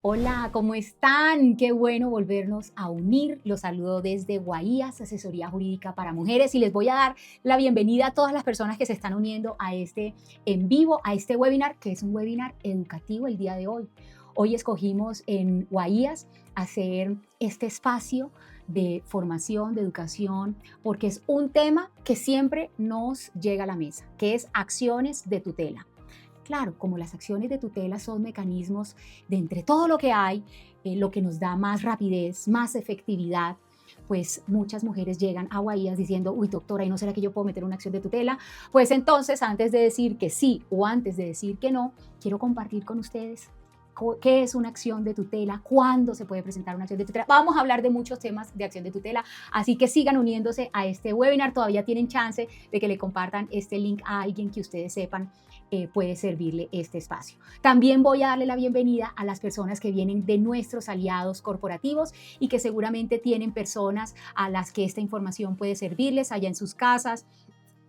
Hola, ¿cómo están? Qué bueno volvernos a unir. Los saludo desde Guaías, Asesoría Jurídica para Mujeres, y les voy a dar la bienvenida a todas las personas que se están uniendo a este en vivo, a este webinar, que es un webinar educativo el día de hoy. Hoy escogimos en Guaías hacer este espacio de formación, de educación, porque es un tema que siempre nos llega a la mesa, que es acciones de tutela. Claro, como las acciones de tutela son mecanismos de entre todo lo que hay, lo que nos da más rapidez, más efectividad, pues muchas mujeres llegan a Guaías diciendo, uy doctora, ¿y no será que yo puedo meter una acción de tutela? Pues entonces, antes de decir que sí o antes de decir que no, quiero compartir con ustedes qué es una acción de tutela, cuándo se puede presentar una acción de tutela. Vamos a hablar de muchos temas de acción de tutela, así que sigan uniéndose a este webinar. Todavía tienen chance de que le compartan este link a alguien que ustedes sepan puede servirle este espacio. También voy a darle la bienvenida a las personas que vienen de nuestros aliados corporativos y que seguramente tienen personas a las que esta información puede servirles allá en sus casas,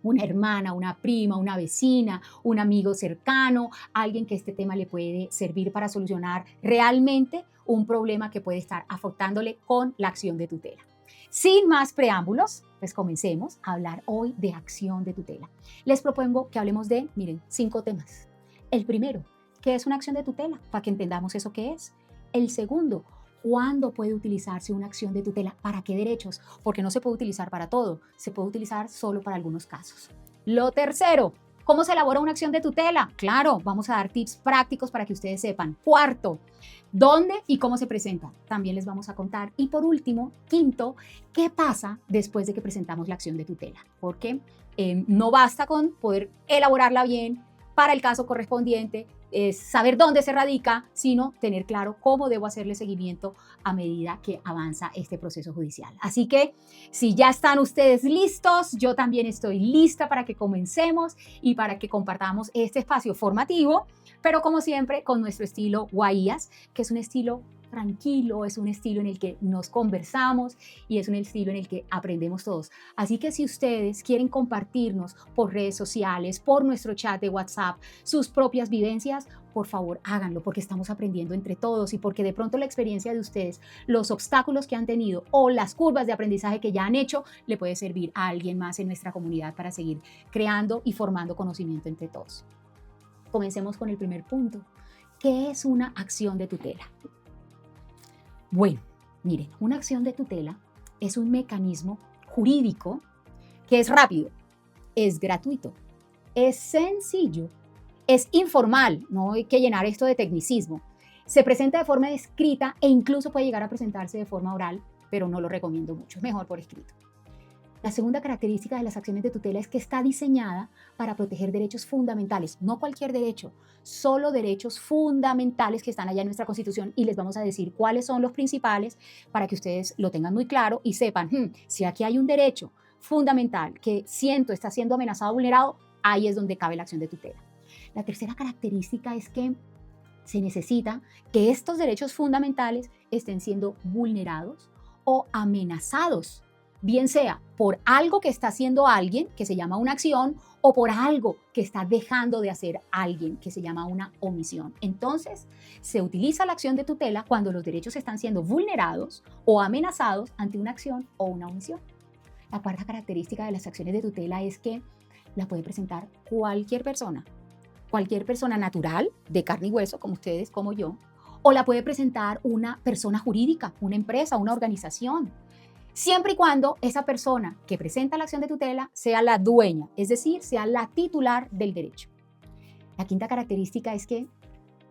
una hermana, una prima, una vecina, un amigo cercano, alguien que este tema le puede servir para solucionar realmente un problema que puede estar afectándole con la acción de tutela. Sin más preámbulos, pues comencemos a hablar hoy de acción de tutela. Les propongo que hablemos de, miren, 5 temas. El primero, ¿qué es una acción de tutela? Para que entendamos eso qué es. El segundo, ¿cuándo puede utilizarse una acción de tutela? ¿Para qué derechos? Porque no se puede utilizar para todo, se puede utilizar solo para algunos casos. Lo tercero, ¿cómo se elabora una acción de tutela? Claro, vamos a dar tips prácticos para que ustedes sepan. Cuarto, ¿dónde y cómo se presenta? También les vamos a contar. Y por último, quinto, ¿qué pasa después de que presentamos la acción de tutela? Porque no basta con poder elaborarla bien para el caso correspondiente, saber dónde se radica, sino tener claro cómo debo hacerle seguimiento a medida que avanza este proceso judicial. Así que si ya están ustedes listos, yo también estoy lista para que comencemos y para que compartamos este espacio formativo, pero como siempre con nuestro estilo Guaías, que es un estilo tranquilo, es un estilo en el que nos conversamos y es un estilo en el que aprendemos todos. Así que si ustedes quieren compartirnos por redes sociales, por nuestro chat de WhatsApp, sus propias vivencias, por favor háganlo, porque estamos aprendiendo entre todos y porque de pronto la experiencia de ustedes, los obstáculos que han tenido o las curvas de aprendizaje que ya han hecho, le puede servir a alguien más en nuestra comunidad para seguir creando y formando conocimiento entre todos. Comencemos con el primer punto. ¿Qué es una acción de tutela? Bueno, miren, una acción de tutela es un mecanismo jurídico que es rápido, es gratuito, es sencillo, es informal, no hay que llenar esto de tecnicismo. Se presenta de forma escrita e incluso puede llegar a presentarse de forma oral, pero no lo recomiendo mucho, es mejor por escrito. La segunda característica de las acciones de tutela es que está diseñada para proteger derechos fundamentales, no cualquier derecho, solo derechos fundamentales que están allá en nuestra Constitución, y les vamos a decir cuáles son los principales para que ustedes lo tengan muy claro y sepan, si aquí hay un derecho fundamental que siento está siendo amenazado o vulnerado, ahí es donde cabe la acción de tutela. La tercera característica es que se necesita que estos derechos fundamentales estén siendo vulnerados o amenazados, bien sea por algo que está haciendo alguien, que se llama una acción, o por algo que está dejando de hacer alguien, que se llama una omisión. Entonces, se utiliza la acción de tutela cuando los derechos están siendo vulnerados o amenazados ante una acción o una omisión. La cuarta característica de las acciones de tutela es que la puede presentar cualquier persona natural, de carne y hueso, como ustedes, como yo, o la puede presentar una persona jurídica, una empresa, una organización, siempre y cuando esa persona que presenta la acción de tutela sea la dueña, es decir, sea la titular del derecho. La quinta característica es que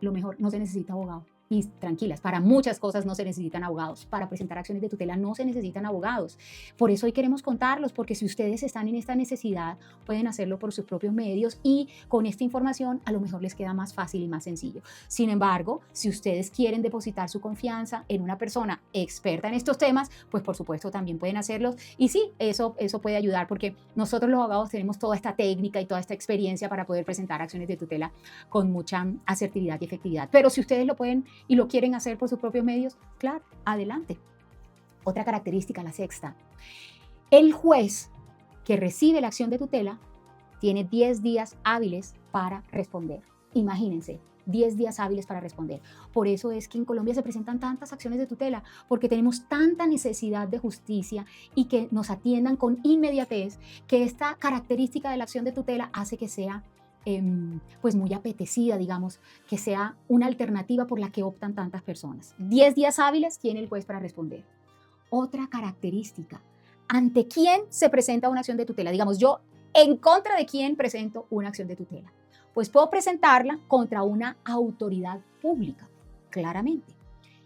lo mejor, no se necesita abogado. Y tranquilas, para muchas cosas no se necesitan abogados. Para presentar acciones de tutela no se necesitan abogados. Por eso hoy queremos contarlos, porque si ustedes están en esta necesidad, pueden hacerlo por sus propios medios y con esta información a lo mejor les queda más fácil y más sencillo. Sin embargo, si ustedes quieren depositar su confianza en una persona experta en estos temas, pues por supuesto también pueden hacerlos. Y sí, eso puede ayudar, porque nosotros los abogados tenemos toda esta técnica y toda esta experiencia para poder presentar acciones de tutela con mucha asertividad y efectividad. Pero si ustedes lo pueden y lo quieren hacer por sus propios medios, claro, adelante. Otra característica, la sexta. El juez que recibe la acción de tutela tiene 10 días hábiles para responder. Imagínense, 10 días hábiles para responder. Por eso es que en Colombia se presentan tantas acciones de tutela, porque tenemos tanta necesidad de justicia y que nos atiendan con inmediatez, que esta característica de la acción de tutela hace que sea pues muy apetecida, digamos, que sea una alternativa por la que optan tantas personas. 10 días hábiles tiene el juez para responder. Otra característica, ¿ante quién se presenta una acción de tutela? Digamos, yo, ¿en contra de quién presento una acción de tutela? Pues puedo presentarla contra una autoridad pública, claramente.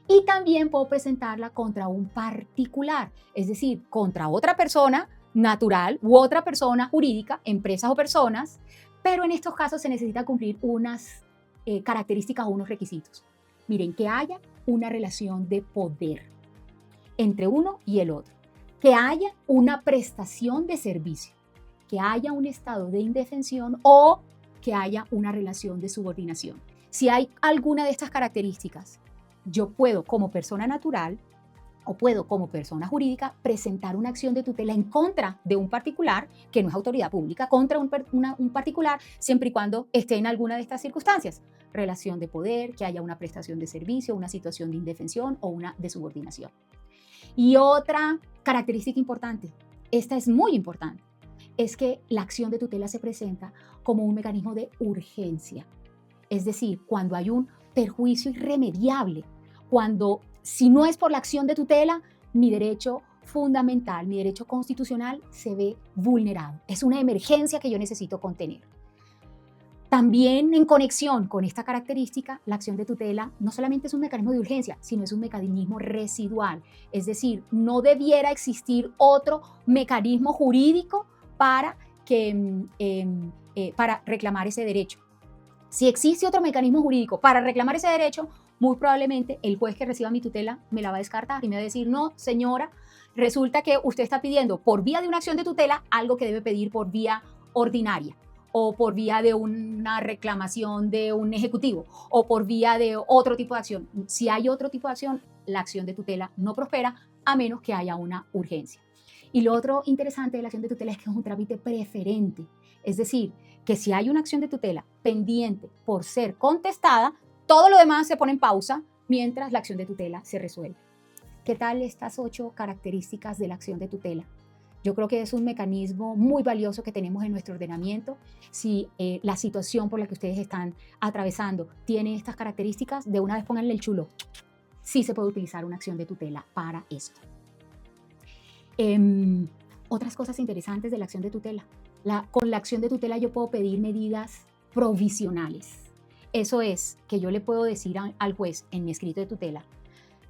Y también puedo presentarla contra un particular, es decir, contra otra persona natural u otra persona jurídica, empresas o personas, pero en estos casos se necesita cumplir unas características o unos requisitos. Miren, que haya una relación de poder entre uno y el otro, que haya una prestación de servicio, que haya un estado de indefensión o que haya una relación de subordinación. Si hay alguna de estas características, yo puedo como persona natural o puedo como persona jurídica presentar una acción de tutela en contra de un particular que no es autoridad pública, contra un particular, siempre y cuando esté en alguna de estas circunstancias. Relación de poder, que haya una prestación de servicio, una situación de indefensión o una de subordinación. Y otra característica importante, esta es muy importante, es que la acción de tutela se presenta como un mecanismo de urgencia. Es decir, cuando hay un perjuicio irremediable, cuando si no es por la acción de tutela, mi derecho fundamental, mi derecho constitucional se ve vulnerado. Es una emergencia que yo necesito contener. También en conexión con esta característica, la acción de tutela no solamente es un mecanismo de urgencia, sino es un mecanismo residual. Es decir, no debiera existir otro mecanismo jurídico para reclamar ese derecho. Si existe otro mecanismo jurídico para reclamar ese derecho, muy probablemente el juez que reciba mi tutela me la va a descartar y me va a decir, no, señora, resulta que usted está pidiendo por vía de una acción de tutela algo que debe pedir por vía ordinaria, o por vía de una reclamación de un ejecutivo, o por vía de otro tipo de acción. Si hay otro tipo de acción, la acción de tutela no prospera a menos que haya una urgencia. Y lo otro interesante de la acción de tutela es que es un trámite preferente. Es decir, que si hay una acción de tutela pendiente por ser contestada, todo lo demás se pone en pausa mientras la acción de tutela se resuelve. ¿Qué tal estas 8 características de la acción de tutela? Yo creo que es un mecanismo muy valioso que tenemos en nuestro ordenamiento. Si la situación por la que ustedes están atravesando tiene estas características, de una vez pónganle el chulo. Sí se puede utilizar una acción de tutela para esto. Otras cosas interesantes de la acción de tutela. Con la acción de tutela yo puedo pedir medidas provisionales. Eso es que yo le puedo decir al juez en mi escrito de tutela,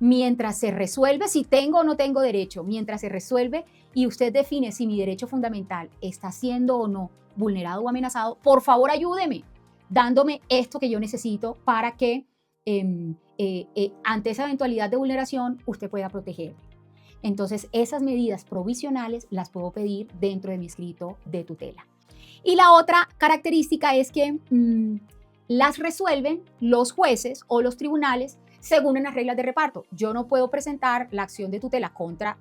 mientras se resuelve si tengo o no tengo derecho, mientras se resuelve y usted define si mi derecho fundamental está siendo o no vulnerado o amenazado, por favor ayúdeme dándome esto que yo necesito para que ante esa eventualidad de vulneración usted pueda protegerme. Entonces esas medidas provisionales las puedo pedir dentro de mi escrito de tutela. Y la otra característica es que las resuelven los jueces o los tribunales según las reglas de reparto. Yo no puedo presentar la acción de tutela contra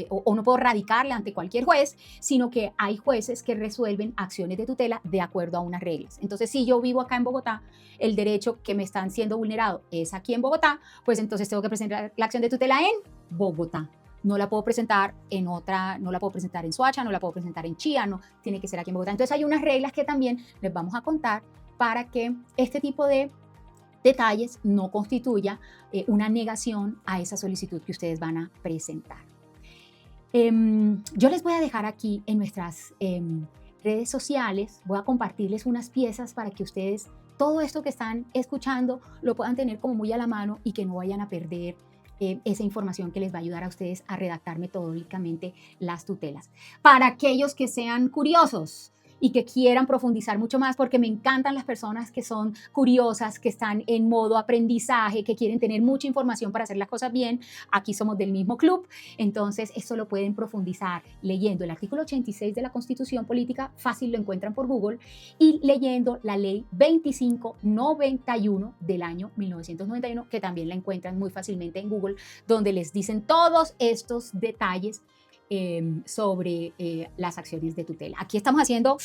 o no puedo radicarla ante cualquier juez, sino que hay jueces que resuelven acciones de tutela de acuerdo a unas reglas. Entonces, si yo vivo acá en Bogotá, el derecho que me están siendo vulnerado es aquí en Bogotá, pues entonces tengo que presentar la acción de tutela en Bogotá. No la puedo presentar en otra, no la puedo presentar en Soacha, no la puedo presentar en Chía, no, tiene que ser aquí en Bogotá. Entonces hay unas reglas que también les vamos a contar para que este tipo de detalles no constituya una negación a esa solicitud que ustedes van a presentar. Yo les voy a dejar aquí en nuestras redes sociales, voy a compartirles unas piezas para que ustedes todo esto que están escuchando lo puedan tener como muy a la mano y que no vayan a perder esa información que les va a ayudar a ustedes a redactar metodológicamente las tutelas. Para aquellos que sean curiosos y que quieran profundizar mucho más, porque me encantan las personas que son curiosas, que están en modo aprendizaje, que quieren tener mucha información para hacer las cosas bien. Aquí somos del mismo club, entonces esto lo pueden profundizar leyendo el artículo 86 de la Constitución Política, fácil lo encuentran por Google, y leyendo la ley 2591 del año 1991, que también la encuentran muy fácilmente en Google, donde les dicen todos estos detalles sobre las acciones de tutela. Aquí estamos haciendo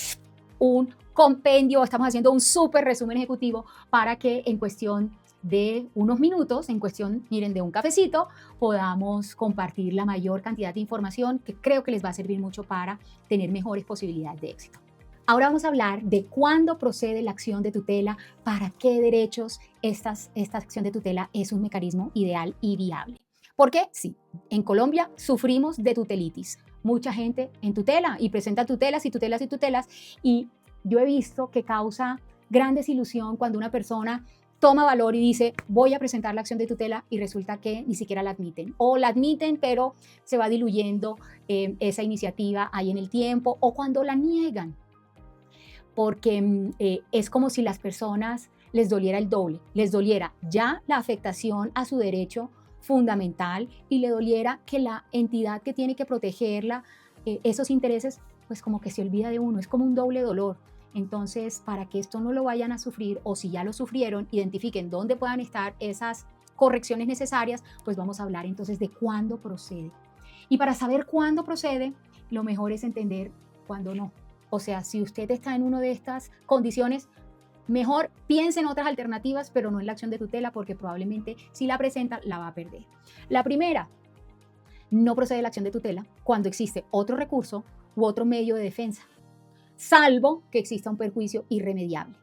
un compendio, estamos haciendo un súper resumen ejecutivo para que en cuestión de unos minutos, en cuestión, miren, de un cafecito, podamos compartir la mayor cantidad de información que creo que les va a servir mucho para tener mejores posibilidades de éxito. Ahora vamos a hablar de cuándo procede la acción de tutela, para qué derechos esta acción de tutela es un mecanismo ideal y viable. Porque sí, en Colombia sufrimos de tutelitis. Mucha gente en tutela y presenta tutelas y tutelas y tutelas, y yo he visto que causa gran desilusión cuando una persona toma valor y dice voy a presentar la acción de tutela y resulta que ni siquiera la admiten, o la admiten pero se va diluyendo esa iniciativa ahí en el tiempo, o cuando la niegan, porque es como si las personas les doliera el doble, les doliera ya la afectación a su derecho fundamental y le doliera que la entidad que tiene que protegerla, esos intereses, pues como que se olvida de uno, es como un doble dolor. Entonces, para que esto no lo vayan a sufrir, o si ya lo sufrieron, identifiquen dónde puedan estar esas correcciones necesarias, pues vamos a hablar entonces de cuándo procede. Y para saber cuándo procede, lo mejor es entender cuándo no. O sea, si usted está en una de estas condiciones, mejor piense en otras alternativas, pero no en la acción de tutela, porque probablemente si la presenta, la va a perder. La primera, no procede la acción de tutela cuando existe otro recurso u otro medio de defensa, salvo que exista un perjuicio irremediable.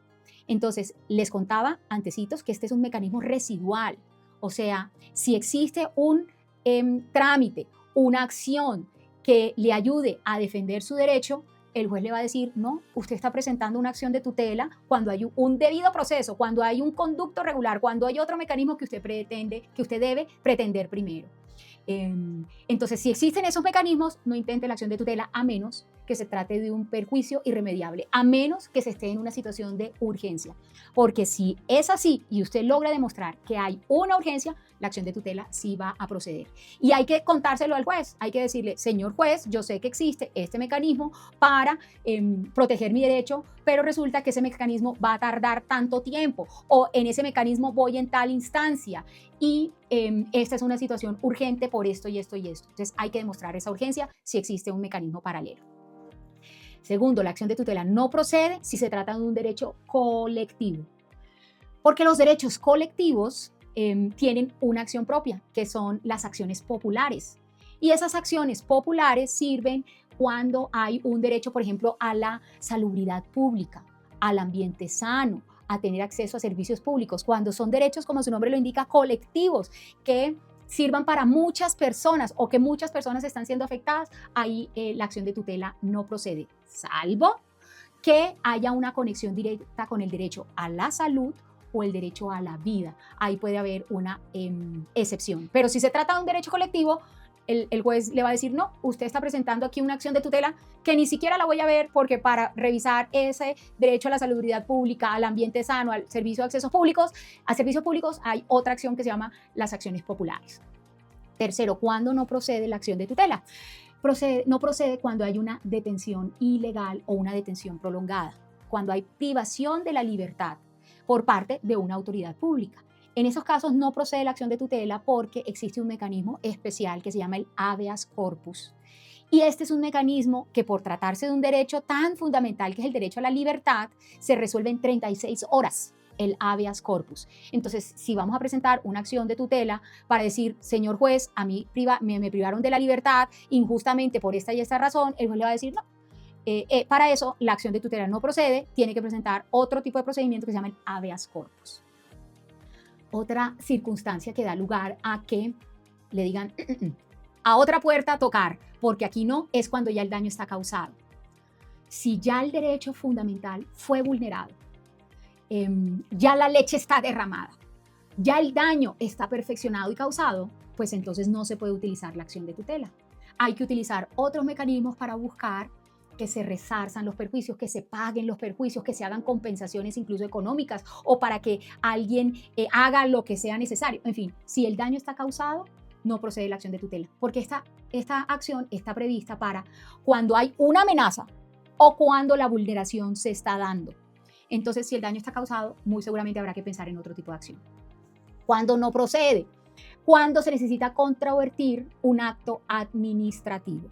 Entonces, les contaba antecitos que este es un mecanismo residual. O sea, si existe un trámite, una acción que le ayude a defender su derecho, el juez le va a decir, no, usted está presentando una acción de tutela cuando hay un debido proceso, cuando hay un conducto regular, cuando hay otro mecanismo que usted debe pretender primero. Entonces, si existen esos mecanismos, no intente la acción de tutela a menos que se trate de un perjuicio irremediable, a menos que se esté en una situación de urgencia. Porque si es así y usted logra demostrar que hay una urgencia, la acción de tutela sí va a proceder. Y hay que contárselo al juez, hay que decirle, señor juez, yo sé que existe este mecanismo para proteger mi derecho, pero resulta que ese mecanismo va a tardar tanto tiempo, o en ese mecanismo voy en tal instancia, y esta es una situación urgente por esto y esto y esto. Entonces hay que demostrar esa urgencia si existe un mecanismo paralelo. Segundo, la acción de tutela no procede si se trata de un derecho colectivo, porque los derechos colectivos tienen una acción propia, que son las acciones populares. Y esas acciones populares sirven cuando hay un derecho, por ejemplo, a la salubridad pública, al ambiente sano, a tener acceso a servicios públicos, cuando son derechos, como su nombre lo indica, colectivos, que sirvan para muchas personas o que muchas personas están siendo afectadas, ahí la acción de tutela no procede, salvo que haya una conexión directa con el derecho a la salud o el derecho a la vida. Ahí puede haber una excepción. Pero si se trata de un derecho colectivo, el juez le va a decir, no, usted está presentando aquí una acción de tutela que ni siquiera la voy a ver, porque para revisar ese derecho a la salubridad pública, al ambiente sano, al servicio de accesos públicos, a servicios públicos, hay otra acción que se llama las acciones populares. Tercero, ¿cuándo no procede la acción de tutela? No procede cuando hay una detención ilegal o una detención prolongada, cuando hay privación de la libertad por parte de una autoridad pública. En esos casos no procede la acción de tutela porque existe un mecanismo especial que se llama el habeas corpus. Y este es un mecanismo que, por tratarse de un derecho tan fundamental que es el derecho a la libertad, se resuelve en 36 horas, el habeas corpus. Entonces, si vamos a presentar una acción de tutela para decir, señor juez, a mí me privaron de la libertad injustamente por esta y esta razón, el juez le va a decir, no. Para eso, la acción de tutela no procede, tiene que presentar otro tipo de procedimiento que se llama el habeas corpus. Otra circunstancia que da lugar a que le digan a otra puerta a tocar, porque aquí no, es cuando ya el daño está causado. Si ya el derecho fundamental fue vulnerado, ya la leche está derramada, ya el daño está perfeccionado y causado, pues entonces no se puede utilizar la acción de tutela. Hay que utilizar otros mecanismos para buscar que se resarzan los perjuicios, que se paguen los perjuicios, que se hagan compensaciones incluso económicas, o para que alguien haga lo que sea necesario. En fin, si el daño está causado, no procede la acción de tutela, porque esta acción está prevista para cuando hay una amenaza o cuando la vulneración se está dando. Entonces, si el daño está causado, muy seguramente habrá que pensar en otro tipo de acción. ¿Cuándo no procede? Cuando se necesita controvertir un acto administrativo.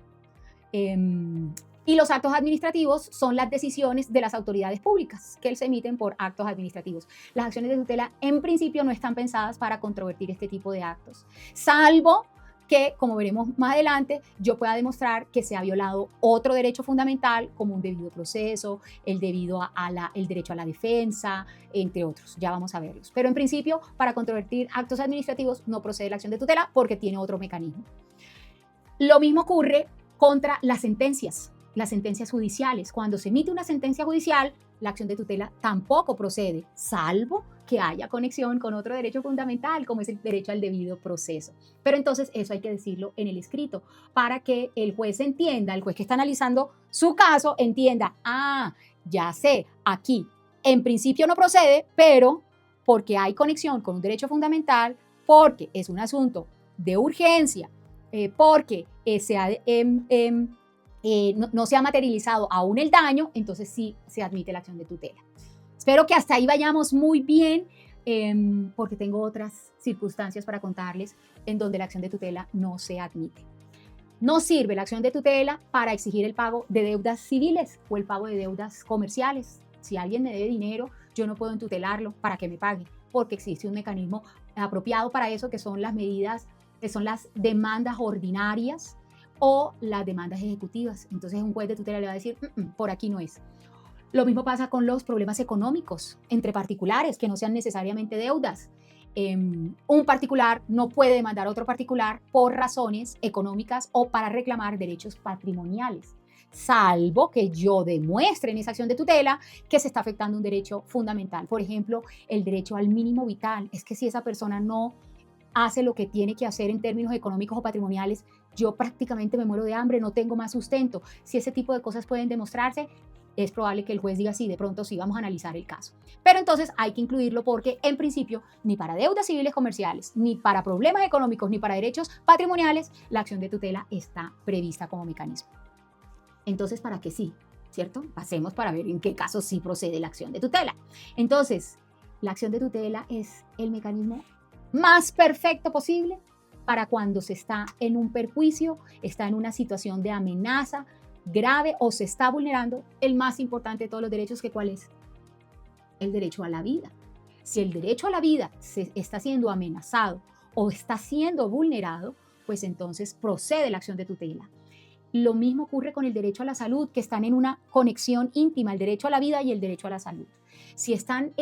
Y los actos administrativos son las decisiones de las autoridades públicas que se emiten por actos administrativos. Las acciones de tutela en principio no están pensadas para controvertir este tipo de actos, salvo que, como veremos más adelante, yo pueda demostrar que se ha violado otro derecho fundamental como un debido proceso, el derecho a la defensa, entre otros. Ya vamos a verlos. Pero en principio, para controvertir actos administrativos no procede la acción de tutela porque tiene otro mecanismo. Lo mismo ocurre contra las sentencias judiciales. Cuando se emite una sentencia judicial, la acción de tutela tampoco procede, salvo que haya conexión con otro derecho fundamental, como es el derecho al debido proceso. Pero entonces eso hay que decirlo en el escrito, para que el juez entienda, el juez que está analizando su caso, entienda, ya sé, aquí en principio no procede, pero porque hay conexión con un derecho fundamental, porque es un asunto de urgencia, porque no se ha materializado aún el daño, entonces sí se admite la acción de tutela. Espero que hasta ahí vayamos muy bien, porque tengo otras circunstancias para contarles en donde la acción de tutela no se admite. No sirve la acción de tutela para exigir el pago de deudas civiles o el pago de deudas comerciales. Si alguien me debe dinero, yo no puedo entutelarlo para que me pague, porque existe un mecanismo apropiado para eso, que son las medidas, que son las demandas ordinarias o las demandas ejecutivas. Entonces un juez de tutela le va a decir, por aquí no es. Lo mismo pasa con los problemas económicos entre particulares, que no sean necesariamente deudas. Un particular no puede demandar a otro particular por razones económicas o para reclamar derechos patrimoniales, salvo que yo demuestre en esa acción de tutela que se está afectando un derecho fundamental. Por ejemplo, el derecho al mínimo vital. Es que si esa persona no hace lo que tiene que hacer en términos económicos o patrimoniales, yo prácticamente me muero de hambre, no tengo más sustento. Si ese tipo de cosas pueden demostrarse, es probable que el juez diga sí, de pronto sí, vamos a analizar el caso. Pero entonces hay que incluirlo porque, en principio, ni para deudas civiles comerciales, ni para problemas económicos, ni para derechos patrimoniales, la acción de tutela está prevista como mecanismo. Entonces, ¿para qué sí? ¿Cierto? Pasemos para ver en qué caso sí procede la acción de tutela. Entonces, la acción de tutela es el mecanismo más perfecto posible para cuando se está en un perjuicio, está en una situación de amenaza grave o se está vulnerando el más importante de todos los derechos, que ¿cuál es? El derecho a la vida. Si el derecho a la vida se está siendo amenazado o está siendo vulnerado, pues entonces procede la acción de tutela. Lo mismo ocurre con el derecho a la salud, que están en una conexión íntima, el derecho a la vida y el derecho a la salud. Si están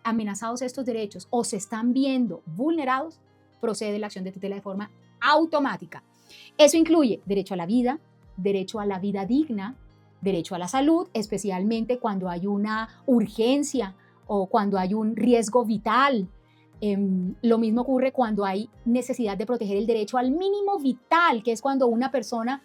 amenazados estos derechos o se están viendo vulnerados, procede la acción de tutela de forma automática. Eso incluye derecho a la vida digna, derecho a la salud, especialmente cuando hay una urgencia o cuando hay un riesgo vital. Lo mismo ocurre cuando hay necesidad de proteger el derecho al mínimo vital, que es cuando una persona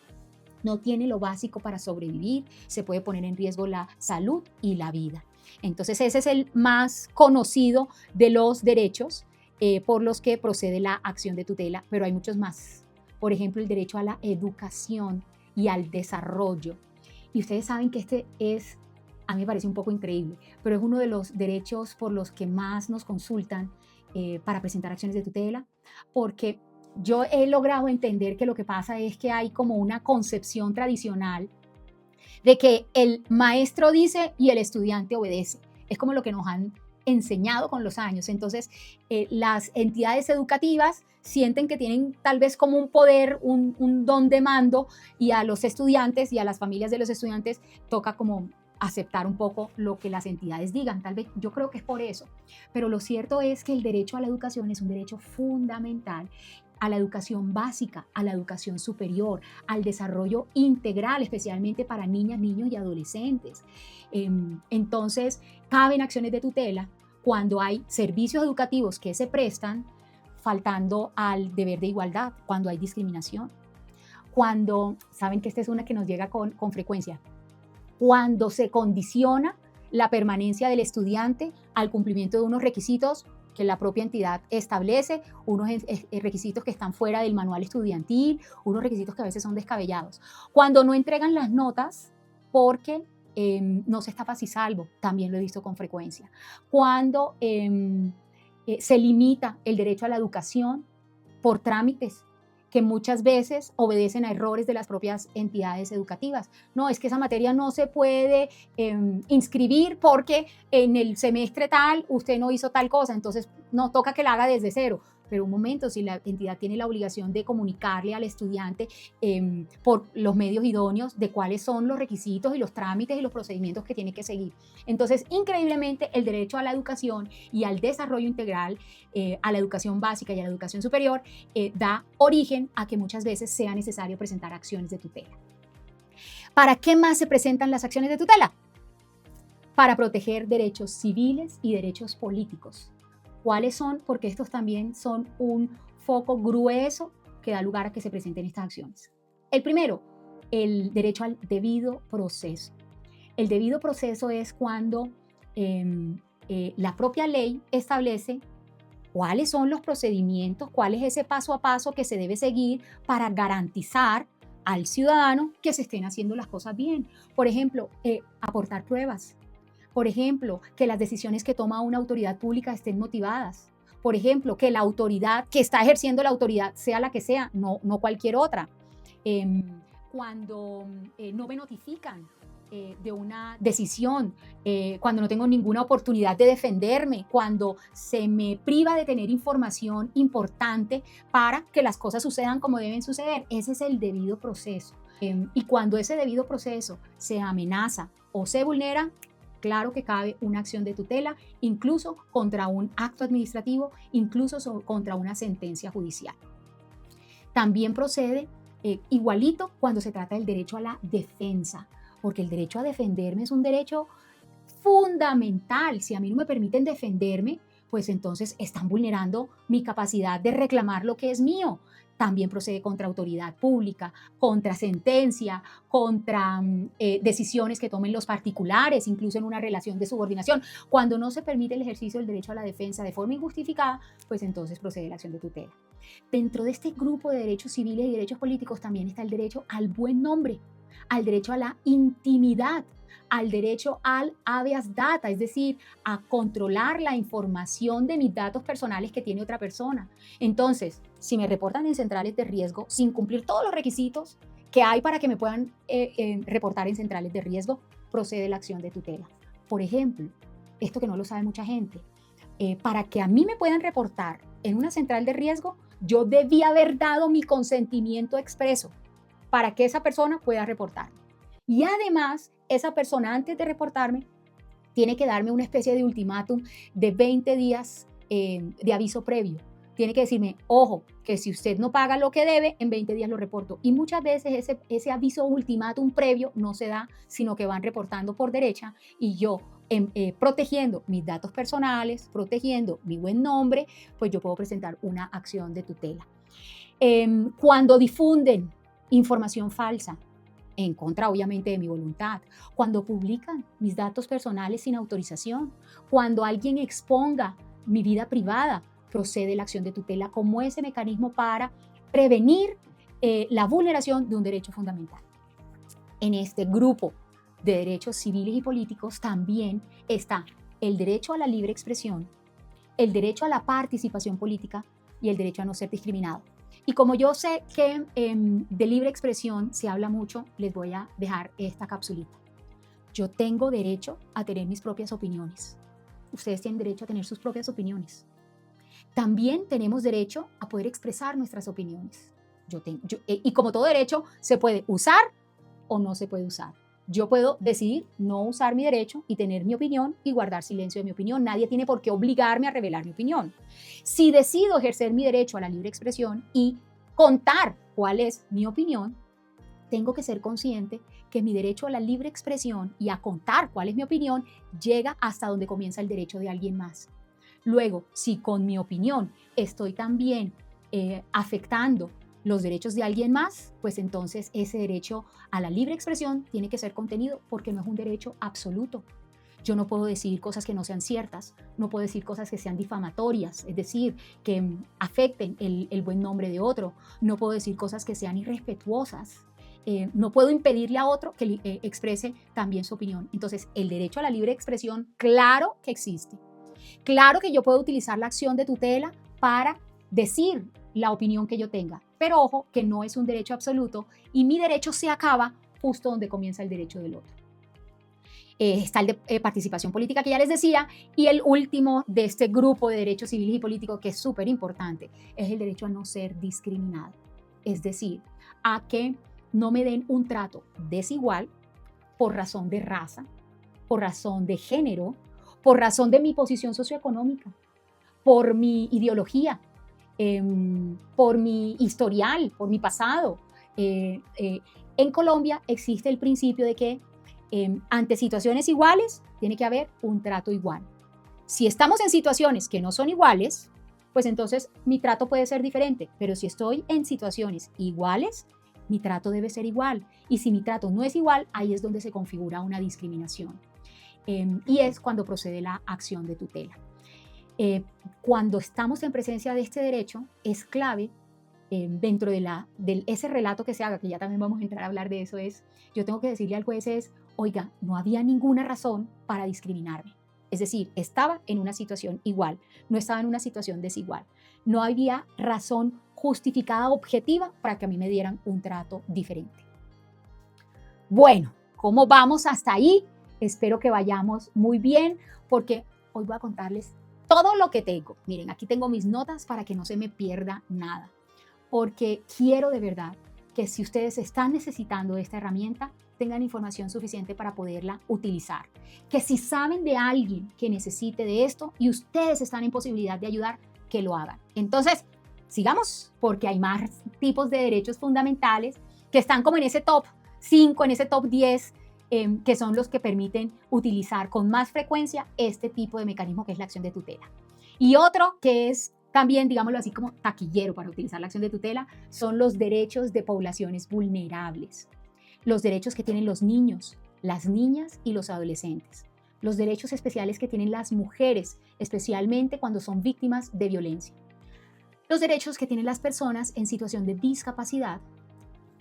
no tiene lo básico para sobrevivir, se puede poner en riesgo la salud y la vida. Entonces ese es el más conocido de los derechos por los que procede la acción de tutela, pero hay muchos más. Por ejemplo, el derecho a la educación y al desarrollo. Y ustedes saben que a mí me parece un poco increíble, pero es uno de los derechos por los que más nos consultan para presentar acciones de tutela, porque yo he logrado entender que lo que pasa es que hay como una concepción tradicional de que el maestro dice y el estudiante obedece. Es como lo que nos han enseñado con los años. Entonces, las entidades educativas sienten que tienen tal vez como un poder, un don de mando, y a los estudiantes y a las familias de los estudiantes toca como aceptar un poco lo que las entidades digan. Tal vez yo creo que es por eso. Pero lo cierto es que el derecho a la educación es un derecho fundamental, a la educación básica, a la educación superior, al desarrollo integral, especialmente para niñas, niños y adolescentes. Entonces, caben acciones de tutela cuando hay servicios educativos que se prestan faltando al deber de igualdad, cuando hay discriminación, cuando, saben que esta es una que nos llega con frecuencia, cuando se condiciona la permanencia del estudiante al cumplimiento de unos requisitos que la propia entidad establece, unos requisitos que están fuera del manual estudiantil, unos requisitos que a veces son descabellados. Cuando no entregan las notas porque no se está paz y salvo, también lo he visto con frecuencia. Cuando se limita el derecho a la educación por trámites que muchas veces obedecen a errores de las propias entidades educativas. No, es que esa materia no se puede inscribir porque en el semestre tal usted no hizo tal cosa, entonces no, toca que la haga desde cero. Pero un momento, si la entidad tiene la obligación de comunicarle al estudiante por los medios idóneos de cuáles son los requisitos y los trámites y los procedimientos que tiene que seguir. Entonces, increíblemente, el derecho a la educación y al desarrollo integral, a la educación básica y a la educación superior, da origen a que muchas veces sea necesario presentar acciones de tutela. ¿Para qué más se presentan las acciones de tutela? Para proteger derechos civiles y derechos políticos. ¿Cuáles son? Porque estos también son un foco grueso que da lugar a que se presenten estas acciones. El primero, el derecho al debido proceso. El debido proceso es cuando la propia ley establece cuáles son los procedimientos, cuál es ese paso a paso que se debe seguir para garantizar al ciudadano que se estén haciendo las cosas bien. Por ejemplo, aportar pruebas. Por ejemplo, que las decisiones que toma una autoridad pública estén motivadas. Por ejemplo, que la autoridad que está ejerciendo la autoridad sea la que sea, no cualquier otra. Cuando no me notifican de una decisión, cuando no tengo ninguna oportunidad de defenderme, cuando se me priva de tener información importante para que las cosas sucedan como deben suceder. Ese es el debido proceso. Y cuando ese debido proceso se amenaza o se vulnera, claro que cabe una acción de tutela, incluso contra un acto administrativo, incluso contra una sentencia judicial. También procede igualito cuando se trata del derecho a la defensa, porque el derecho a defenderme es un derecho fundamental. Si a mí no me permiten defenderme, pues entonces están vulnerando mi capacidad de reclamar lo que es mío. También procede contra autoridad pública, contra sentencia, contra decisiones que tomen los particulares, incluso en una relación de subordinación. Cuando no se permite el ejercicio del derecho a la defensa de forma injustificada, pues entonces procede la acción de tutela. Dentro de este grupo de derechos civiles y derechos políticos también está el derecho al buen nombre, al derecho a la intimidad, al derecho al habeas data, es decir, a controlar la información de mis datos personales que tiene otra persona. Entonces, si me reportan en centrales de riesgo sin cumplir todos los requisitos que hay para que me puedan reportar en centrales de riesgo, procede la acción de tutela. Por ejemplo, esto que no lo sabe mucha gente, para que a mí me puedan reportar en una central de riesgo, yo debí haber dado mi consentimiento expreso para que esa persona pueda reportarme. Y además, esa persona antes de reportarme tiene que darme una especie de ultimátum de 20 días de aviso previo. Tiene que decirme, ojo, que si usted no paga lo que debe, en 20 días lo reporto. Y muchas veces ese aviso ultimátum previo no se da, sino que van reportando por derecha y yo, protegiendo mis datos personales, protegiendo mi buen nombre, pues yo puedo presentar una acción de tutela. Cuando difunden información falsa, en contra obviamente de mi voluntad, cuando publican mis datos personales sin autorización, cuando alguien exponga mi vida privada, procede la acción de tutela como ese mecanismo para prevenir la vulneración de un derecho fundamental. En este grupo de derechos civiles y políticos también está el derecho a la libre expresión, el derecho a la participación política y el derecho a no ser discriminado. Y como yo sé que de libre expresión se habla mucho, les voy a dejar esta capsulita. Yo tengo derecho a tener mis propias opiniones. Ustedes tienen derecho a tener sus propias opiniones. También tenemos derecho a poder expresar nuestras opiniones. Y como todo derecho, se puede usar o no se puede usar. Yo puedo decidir no usar mi derecho y tener mi opinión y guardar silencio de mi opinión. Nadie tiene por qué obligarme a revelar mi opinión. Si decido ejercer mi derecho a la libre expresión y contar cuál es mi opinión, tengo que ser consciente que mi derecho a la libre expresión y a contar cuál es mi opinión llega hasta donde comienza el derecho de alguien más. Luego, si con mi opinión estoy también afectando los derechos de alguien más, pues entonces ese derecho a la libre expresión tiene que ser contenido porque no es un derecho absoluto. Yo no puedo decir cosas que no sean ciertas, no puedo decir cosas que sean difamatorias, es decir, que afecten el buen nombre de otro, no puedo decir cosas que sean irrespetuosas, no puedo impedirle a otro que exprese también su opinión. Entonces, el derecho a la libre expresión, claro que existe. Claro que yo puedo utilizar la acción de tutela para decir la opinión que yo tenga. Pero ojo, que no es un derecho absoluto y mi derecho se acaba justo donde comienza el derecho del otro. Está el de participación política que ya les decía, y el último de este grupo de derechos civiles y políticos que es súper importante es el derecho a no ser discriminado, es decir, a que no me den un trato desigual por razón de raza, por razón de género, por razón de mi posición socioeconómica, por mi ideología, por mi historial, por mi pasado. En Colombia existe el principio de que ante situaciones iguales tiene que haber un trato igual. Si estamos en situaciones que no son iguales, pues entonces mi trato puede ser diferente, pero si estoy en situaciones iguales, mi trato debe ser igual. Y si mi trato no es igual, ahí es donde se configura una discriminación. Y es cuando procede la acción de tutela. Cuando estamos en presencia de este derecho, es clave dentro de ese relato que se haga, que ya también vamos a entrar a hablar de eso, yo tengo que decirle al juez oiga, no había ninguna razón para discriminarme. Es decir, estaba en una situación igual, no estaba en una situación desigual. No había razón justificada objetiva para que a mí me dieran un trato diferente. Bueno, ¿cómo vamos hasta ahí? Espero que vayamos muy bien, porque hoy voy a contarles todo lo que tengo. Miren, aquí tengo mis notas para que no se me pierda nada, porque quiero de verdad que si ustedes están necesitando esta herramienta, tengan información suficiente para poderla utilizar. Que si saben de alguien que necesite de esto y ustedes están en posibilidad de ayudar, que lo hagan. Entonces, sigamos, porque hay más tipos de derechos fundamentales que están como en ese top 5, en ese top 10, que son los que permiten utilizar con más frecuencia este tipo de mecanismo que es la acción de tutela. Y otro que es también, digámoslo así, como taquillero para utilizar la acción de tutela, son los derechos de poblaciones vulnerables. Los derechos que tienen los niños, las niñas y los adolescentes. Los derechos especiales que tienen las mujeres, especialmente cuando son víctimas de violencia. Los derechos que tienen las personas en situación de discapacidad.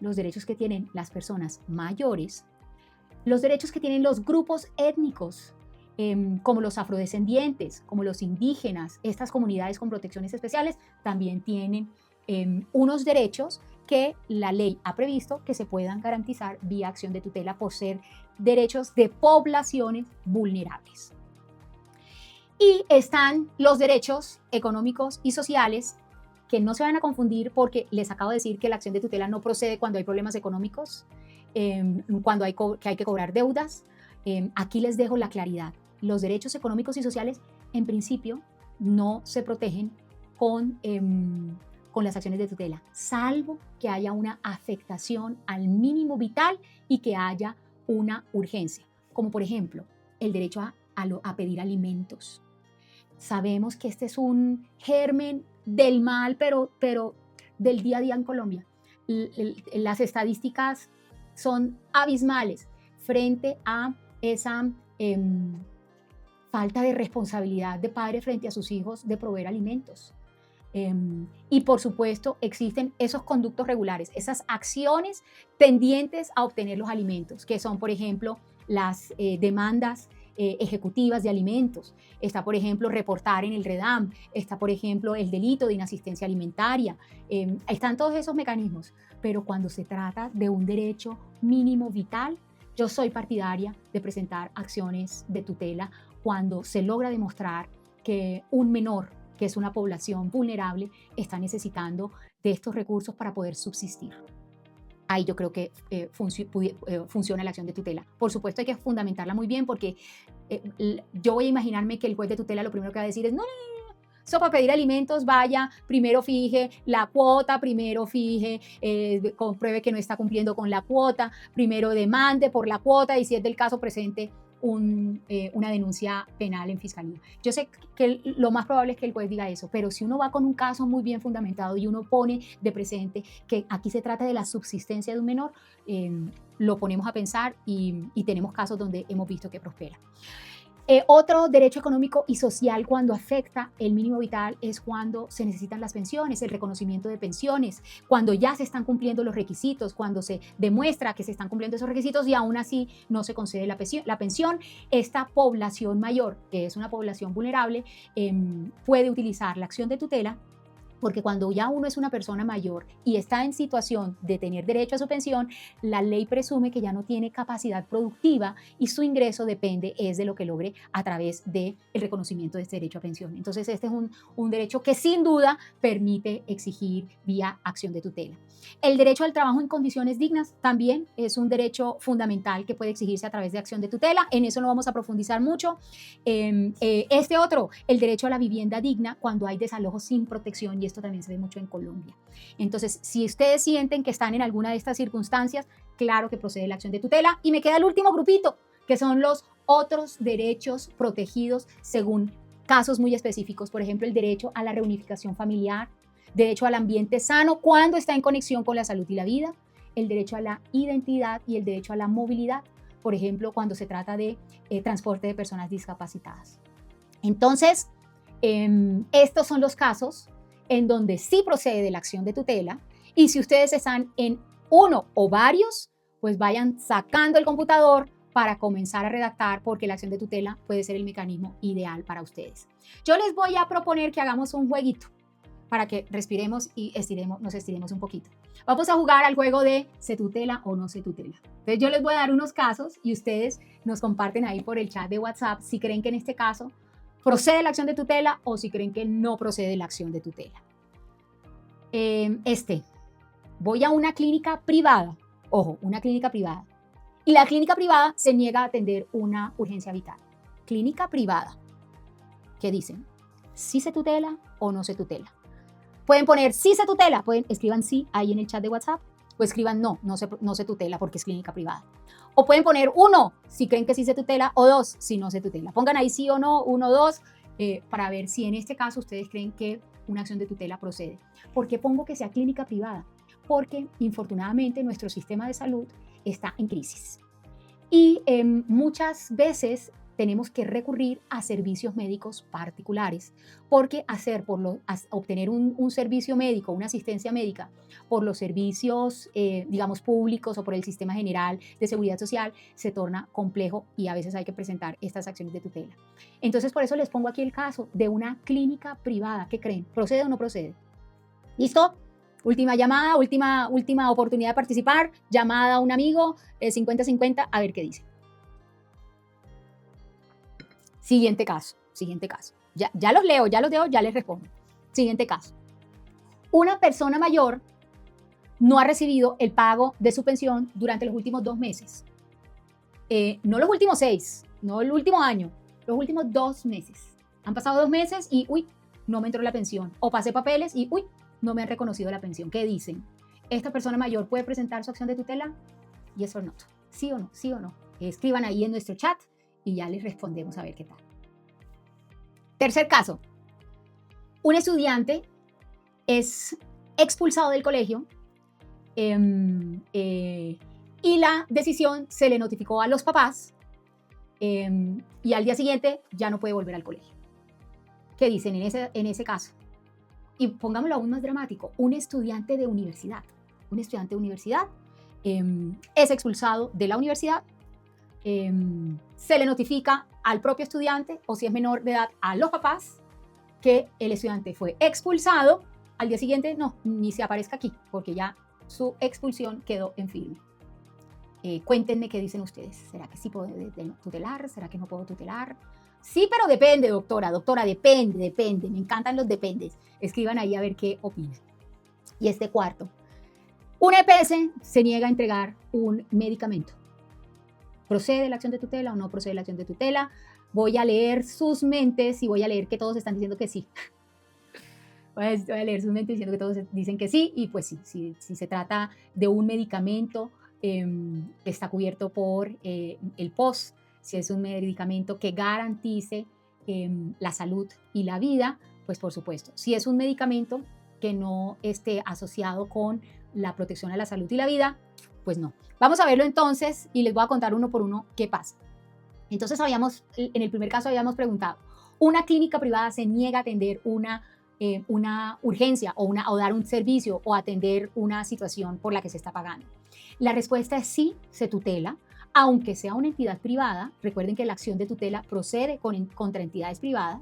Los derechos que tienen las personas mayores. Los derechos que tienen los grupos étnicos, como los afrodescendientes, como los indígenas. Estas comunidades con protecciones especiales también tienen unos derechos que la ley ha previsto que se puedan garantizar vía acción de tutela por ser derechos de poblaciones vulnerables. Y están los derechos económicos y sociales, que no se van a confundir porque les acabo de decir que la acción de tutela no procede cuando hay problemas económicos, cuando hay que cobrar deudas. Aquí les dejo la claridad. Los derechos económicos y sociales, en principio, no se protegen con las acciones de tutela, salvo que haya una afectación al mínimo vital y que haya una urgencia, como por ejemplo el derecho a pedir alimentos. Sabemos que este es un germen del mal, pero del día a día en Colombia. Las estadísticas son abismales frente a esa falta de responsabilidad de padres frente a sus hijos de proveer alimentos. Y por supuesto existen esos conductos regulares, esas acciones tendientes a obtener los alimentos, que son por ejemplo las demandas ejecutivas de alimentos. Está por ejemplo reportar en el REDAM, está por ejemplo el delito de inasistencia alimentaria, están todos esos mecanismos, pero cuando se trata de un derecho mínimo vital, yo soy partidaria de presentar acciones de tutela cuando se logra demostrar que un menor, que es una población vulnerable, está necesitando de estos recursos para poder subsistir. Ahí yo creo que funciona la acción de tutela. Por supuesto hay que fundamentarla muy bien porque yo voy a imaginarme que el juez de tutela lo primero que va a decir es no, eso para pedir alimentos, vaya, primero fije la cuota, primero fije, compruebe que no está cumpliendo con la cuota, primero demande por la cuota y si es del caso presente una denuncia penal en fiscalía. Yo sé que lo más probable es que el juez diga eso, pero si uno va con un caso muy bien fundamentado y uno pone de presente que aquí se trata de la subsistencia de un menor, lo ponemos a pensar y tenemos casos donde hemos visto que prospera. Otro derecho económico y social cuando afecta el mínimo vital es cuando se necesitan las pensiones, el reconocimiento de pensiones, cuando ya se están cumpliendo los requisitos, cuando se demuestra que se están cumpliendo esos requisitos y aún así no se concede la pensión. Esta población mayor, que es una población vulnerable, puede utilizar la acción de tutela Porque cuando ya uno es una persona mayor y está en situación de tener derecho a su pensión, la ley presume que ya no tiene capacidad productiva y su ingreso depende es de lo que logre a través del reconocimiento de este derecho a pensión. Entonces, este es un derecho que sin duda permite exigir vía acción de tutela. El derecho al trabajo en condiciones dignas también es un derecho fundamental que puede exigirse a través de acción de tutela. En eso no vamos a profundizar mucho. Este otro, el derecho a la vivienda digna cuando hay desalojo sin protección, y esto también se ve mucho en Colombia. Entonces, si ustedes sienten que están en alguna de estas circunstancias, claro que procede la acción de tutela. Y me queda el último grupito, que son los otros derechos protegidos según casos muy específicos. Por ejemplo, el derecho a la reunificación familiar, derecho al ambiente sano cuando está en conexión con la salud y la vida, el derecho a la identidad y el derecho a la movilidad, por ejemplo, cuando se trata de transporte de personas discapacitadas. Entonces, estos son los casos en donde sí procede la acción de tutela, y si ustedes están en uno o varios, pues vayan sacando el computador para comenzar a redactar, porque la acción de tutela puede ser el mecanismo ideal para ustedes. Yo les voy a proponer que hagamos un jueguito para que respiremos y nos estiremos un poquito. Vamos a jugar al juego de se tutela o no se tutela. Entonces yo les voy a dar unos casos y ustedes nos comparten ahí por el chat de WhatsApp si creen que en este caso procede la acción de tutela o si creen que no procede la acción de tutela. Voy a una clínica privada, ojo, una clínica privada, y la clínica privada se niega a atender una urgencia vital. Clínica privada, ¿qué dicen? ¿Sí se tutela o no se tutela? Pueden poner sí se tutela, escriban sí ahí en el chat de WhatsApp, o escriban no se tutela porque es clínica privada. O pueden poner 1 si creen que sí se tutela, o 2 si no se tutela. Pongan ahí sí o no, 1, 2, para ver si en este caso ustedes creen que una acción de tutela procede. ¿Por qué pongo que sea clínica privada? Porque infortunadamente nuestro sistema de salud está en crisis. Y muchas veces tenemos que recurrir a servicios médicos particulares, porque obtener un servicio médico, una asistencia médica por los servicios, digamos, públicos o por el sistema general de seguridad social, se torna complejo y a veces hay que presentar estas acciones de tutela. Entonces, por eso les pongo aquí el caso de una clínica privada. ¿Qué creen? ¿Procede o no procede? ¿Listo? Última llamada, última oportunidad de participar. Llamada a un amigo, 50-50, a ver qué dice. Siguiente caso. Ya los leo, ya les respondo. Siguiente caso. Una persona mayor no ha recibido el pago de su pensión durante los últimos 2 meses. No los últimos 6, no el último año, los últimos 2 meses. Han pasado 2 meses y, no me entró la pensión. O pasé papeles y, no me han reconocido la pensión. ¿Qué dicen? ¿Esta persona mayor puede presentar su acción de tutela? Yes or no. ¿Sí o no? ¿Sí o no? Escriban ahí en nuestro chat y ya les respondemos a ver qué tal. Tercer caso. Un estudiante es expulsado del colegio y la decisión se le notificó a los papás y al día siguiente ya no puede volver al colegio. ¿Qué dicen en ese caso? Y pongámoslo aún más dramático, un estudiante de universidad es expulsado de la universidad, se le notifica al propio estudiante, o si es menor de edad, a los papás, que el estudiante fue expulsado. Al día siguiente, no, ni se aparezca aquí, porque ya su expulsión quedó en firme. Cuéntenme qué dicen ustedes. ¿Será que sí puedo tutelar? ¿Será que no puedo tutelar? Sí, pero depende, doctora, depende. Me encantan los dependes. Escriban ahí a ver qué opinan. Y este cuarto. Una EPS se niega a entregar un medicamento. ¿Procede la acción de tutela o no procede la acción de tutela? Voy a leer sus mentes y voy a leer que todos están diciendo que sí. Voy a leer sus mentes diciendo que todos dicen que sí, y pues sí, si se trata de un medicamento, está cubierto por el POS. Si es un medicamento que garantice la salud y la vida, pues por supuesto. Si es un medicamento que no esté asociado con la protección a la salud y la vida, pues no. Vamos a verlo entonces y les voy a contar uno por uno qué pasa. Entonces en el primer caso habíamos preguntado, ¿una clínica privada se niega a atender una urgencia o dar un servicio o atender una situación por la que se está pagando? La respuesta es sí, se tutela, aunque sea una entidad privada. Recuerden que la acción de tutela procede contra entidades privadas.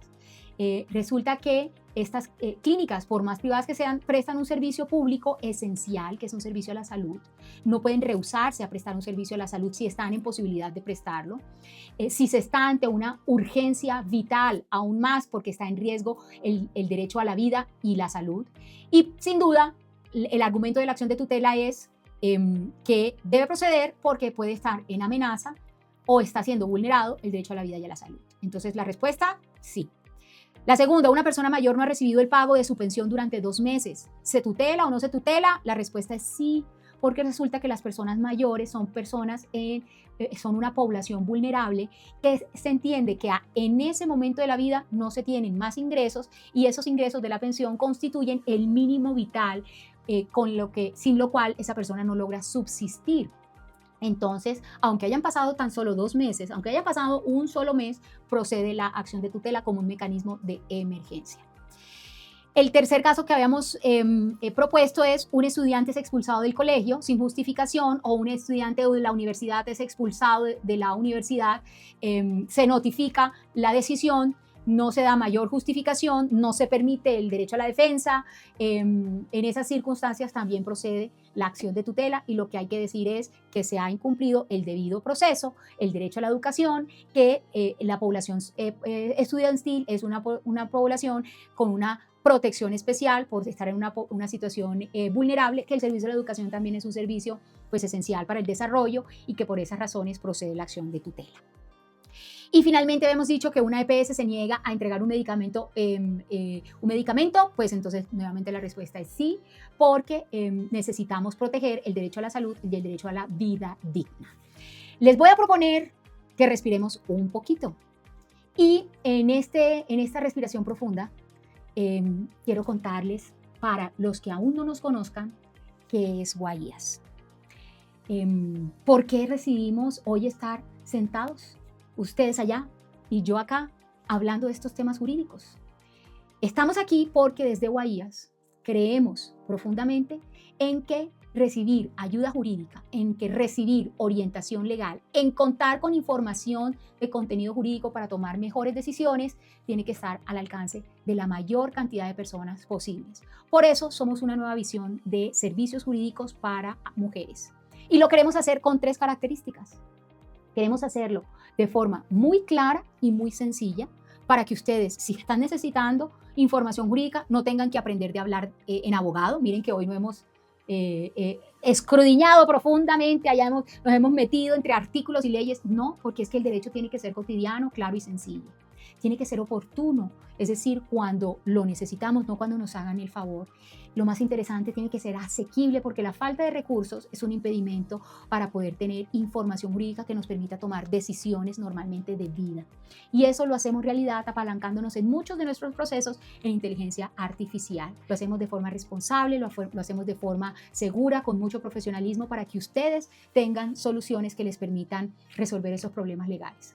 Resulta que estas clínicas, por más privadas que sean, prestan un servicio público esencial, que es un servicio a la salud. No pueden rehusarse a prestar un servicio a la salud si están en posibilidad de prestarlo. Si se está ante una urgencia vital, aún más porque está en riesgo el derecho a la vida y la salud. Y sin duda, el argumento de la acción de tutela es que debe proceder porque puede estar en amenaza o está siendo vulnerado el derecho a la vida y a la salud. Entonces, la respuesta, sí. La segunda, una persona mayor no ha recibido el pago de su pensión durante 2 meses. ¿Se tutela o no se tutela? La respuesta es sí, porque resulta que las personas mayores son personas, son una población vulnerable que se entiende que en ese momento de la vida no se tienen más ingresos y esos ingresos de la pensión constituyen el mínimo vital, sin lo cual esa persona no logra subsistir. Entonces, aunque hayan pasado tan solo 2 meses, aunque haya pasado un solo mes, procede la acción de tutela como un mecanismo de emergencia. El tercer caso que habíamos propuesto es un estudiante es expulsado del colegio sin justificación o un estudiante de la universidad es expulsado de la universidad, se notifica la decisión, no se da mayor justificación, no se permite el derecho a la defensa. En esas circunstancias también procede la acción de tutela y lo que hay que decir es que se ha incumplido el debido proceso, el derecho a la educación, que la población estudiantil es una población con una protección especial por estar en una situación vulnerable, que el servicio de la educación también es un servicio pues, esencial para el desarrollo y que por esas razones procede la acción de tutela. Y finalmente hemos dicho que una EPS se niega a entregar un medicamento, pues entonces nuevamente la respuesta es sí, porque necesitamos proteger el derecho a la salud y el derecho a la vida digna. Les voy a proponer que respiremos un poquito. Y en esta respiración profunda, quiero contarles, para los que aún no nos conozcan, qué es Guayías. ¿Por qué decidimos hoy estar sentados? Ustedes allá y yo acá hablando de estos temas jurídicos. Estamos aquí porque desde Guayías creemos profundamente en que recibir ayuda jurídica, en que recibir orientación legal, en contar con información de contenido jurídico para tomar mejores decisiones, tiene que estar al alcance de la mayor cantidad de personas posibles. Por eso somos una nueva visión de servicios jurídicos para mujeres. Y lo queremos hacer con 3 características. Queremos hacerlo de forma muy clara y muy sencilla para que ustedes, si están necesitando información jurídica, no tengan que aprender de hablar en abogado. Miren que hoy nos hemos escudriñado profundamente, nos hemos metido entre artículos y leyes. No, porque es que el derecho tiene que ser cotidiano, claro y sencillo. Tiene que ser oportuno, es decir, cuando lo necesitamos, no cuando nos hagan el favor. Lo más interesante, tiene que ser asequible, porque la falta de recursos es un impedimento para poder tener información jurídica que nos permita tomar decisiones normalmente de vida. Y eso lo hacemos realidad apalancándonos en muchos de nuestros procesos en inteligencia artificial. Lo hacemos de forma responsable, lo hacemos de forma segura, con mucho profesionalismo, para que ustedes tengan soluciones que les permitan resolver esos problemas legales.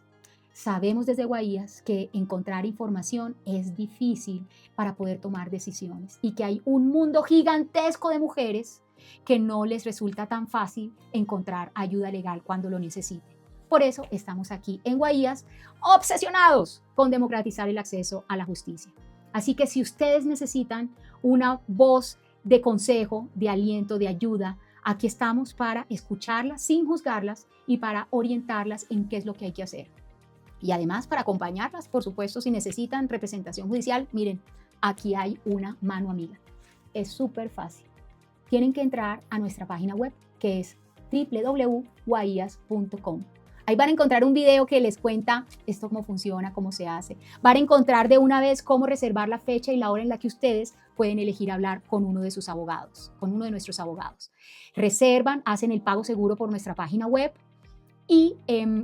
Sabemos desde Guayías que encontrar información es difícil para poder tomar decisiones y que hay un mundo gigantesco de mujeres que no les resulta tan fácil encontrar ayuda legal cuando lo necesiten. Por eso estamos aquí en Guayías obsesionados con democratizar el acceso a la justicia. Así que si ustedes necesitan una voz de consejo, de aliento, de ayuda, aquí estamos para escucharlas sin juzgarlas y para orientarlas en qué es lo que hay que hacer. Y además para acompañarlas, por supuesto, si necesitan representación judicial, miren, aquí hay una mano amiga. Es súper fácil. Tienen que entrar a nuestra página web, que es www.guayas.com. Ahí van a encontrar un video que les cuenta esto, cómo funciona, cómo se hace. Van a encontrar de una vez cómo reservar la fecha y la hora en la que ustedes pueden elegir hablar con uno de sus abogados, con uno de nuestros abogados. Reservan, hacen el pago seguro por nuestra página web. Y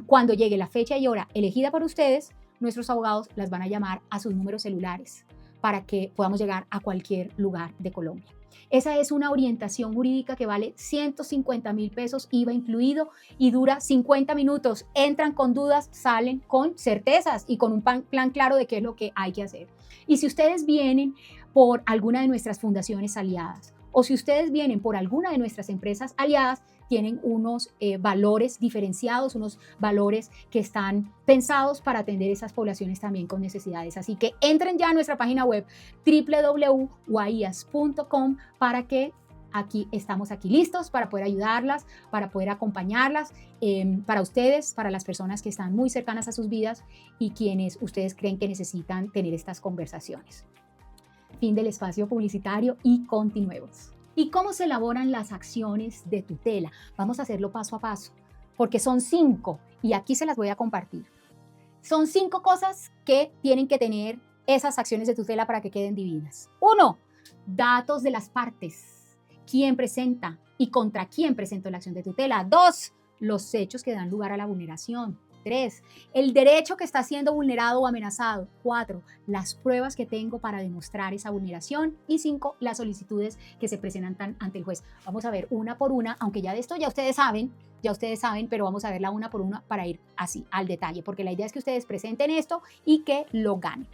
cuando llegue la fecha y hora elegida por ustedes, nuestros abogados las van a llamar a sus números celulares para que podamos llegar a cualquier lugar de Colombia. Esa es una orientación jurídica que vale 150.000 pesos, IVA incluido, y dura 50 minutos. Entran con dudas, salen con certezas y con un plan claro de qué es lo que hay que hacer. Y si ustedes vienen por alguna de nuestras fundaciones aliadas, o si ustedes vienen por alguna de nuestras empresas aliadas, tienen unos valores diferenciados, unos valores que están pensados para atender esas poblaciones también con necesidades. Así que entren ya a nuestra página web www.guaías.com para que estamos aquí listos para poder ayudarlas, para poder acompañarlas, para ustedes, para las personas que están muy cercanas a sus vidas y quienes ustedes creen que necesitan tener estas conversaciones. Fin del espacio publicitario y continuemos. ¿Y cómo se elaboran las acciones de tutela? Vamos a hacerlo paso a paso, porque son 5 y aquí se las voy a compartir. Son 5 cosas que tienen que tener esas acciones de tutela para que queden divinas. 1. Datos de las partes. ¿Quién presenta y contra quién presentó la acción de tutela? 2. Los hechos que dan lugar a la vulneración. 3. El derecho que está siendo vulnerado o amenazado. 4. Las pruebas que tengo para demostrar esa vulneración. Y 5. Las solicitudes que se presentan ante el juez. Vamos a ver una por una, aunque ya de esto ya ustedes saben, pero vamos a verla una por una para ir así, al detalle, porque la idea es que ustedes presenten esto y que lo ganen.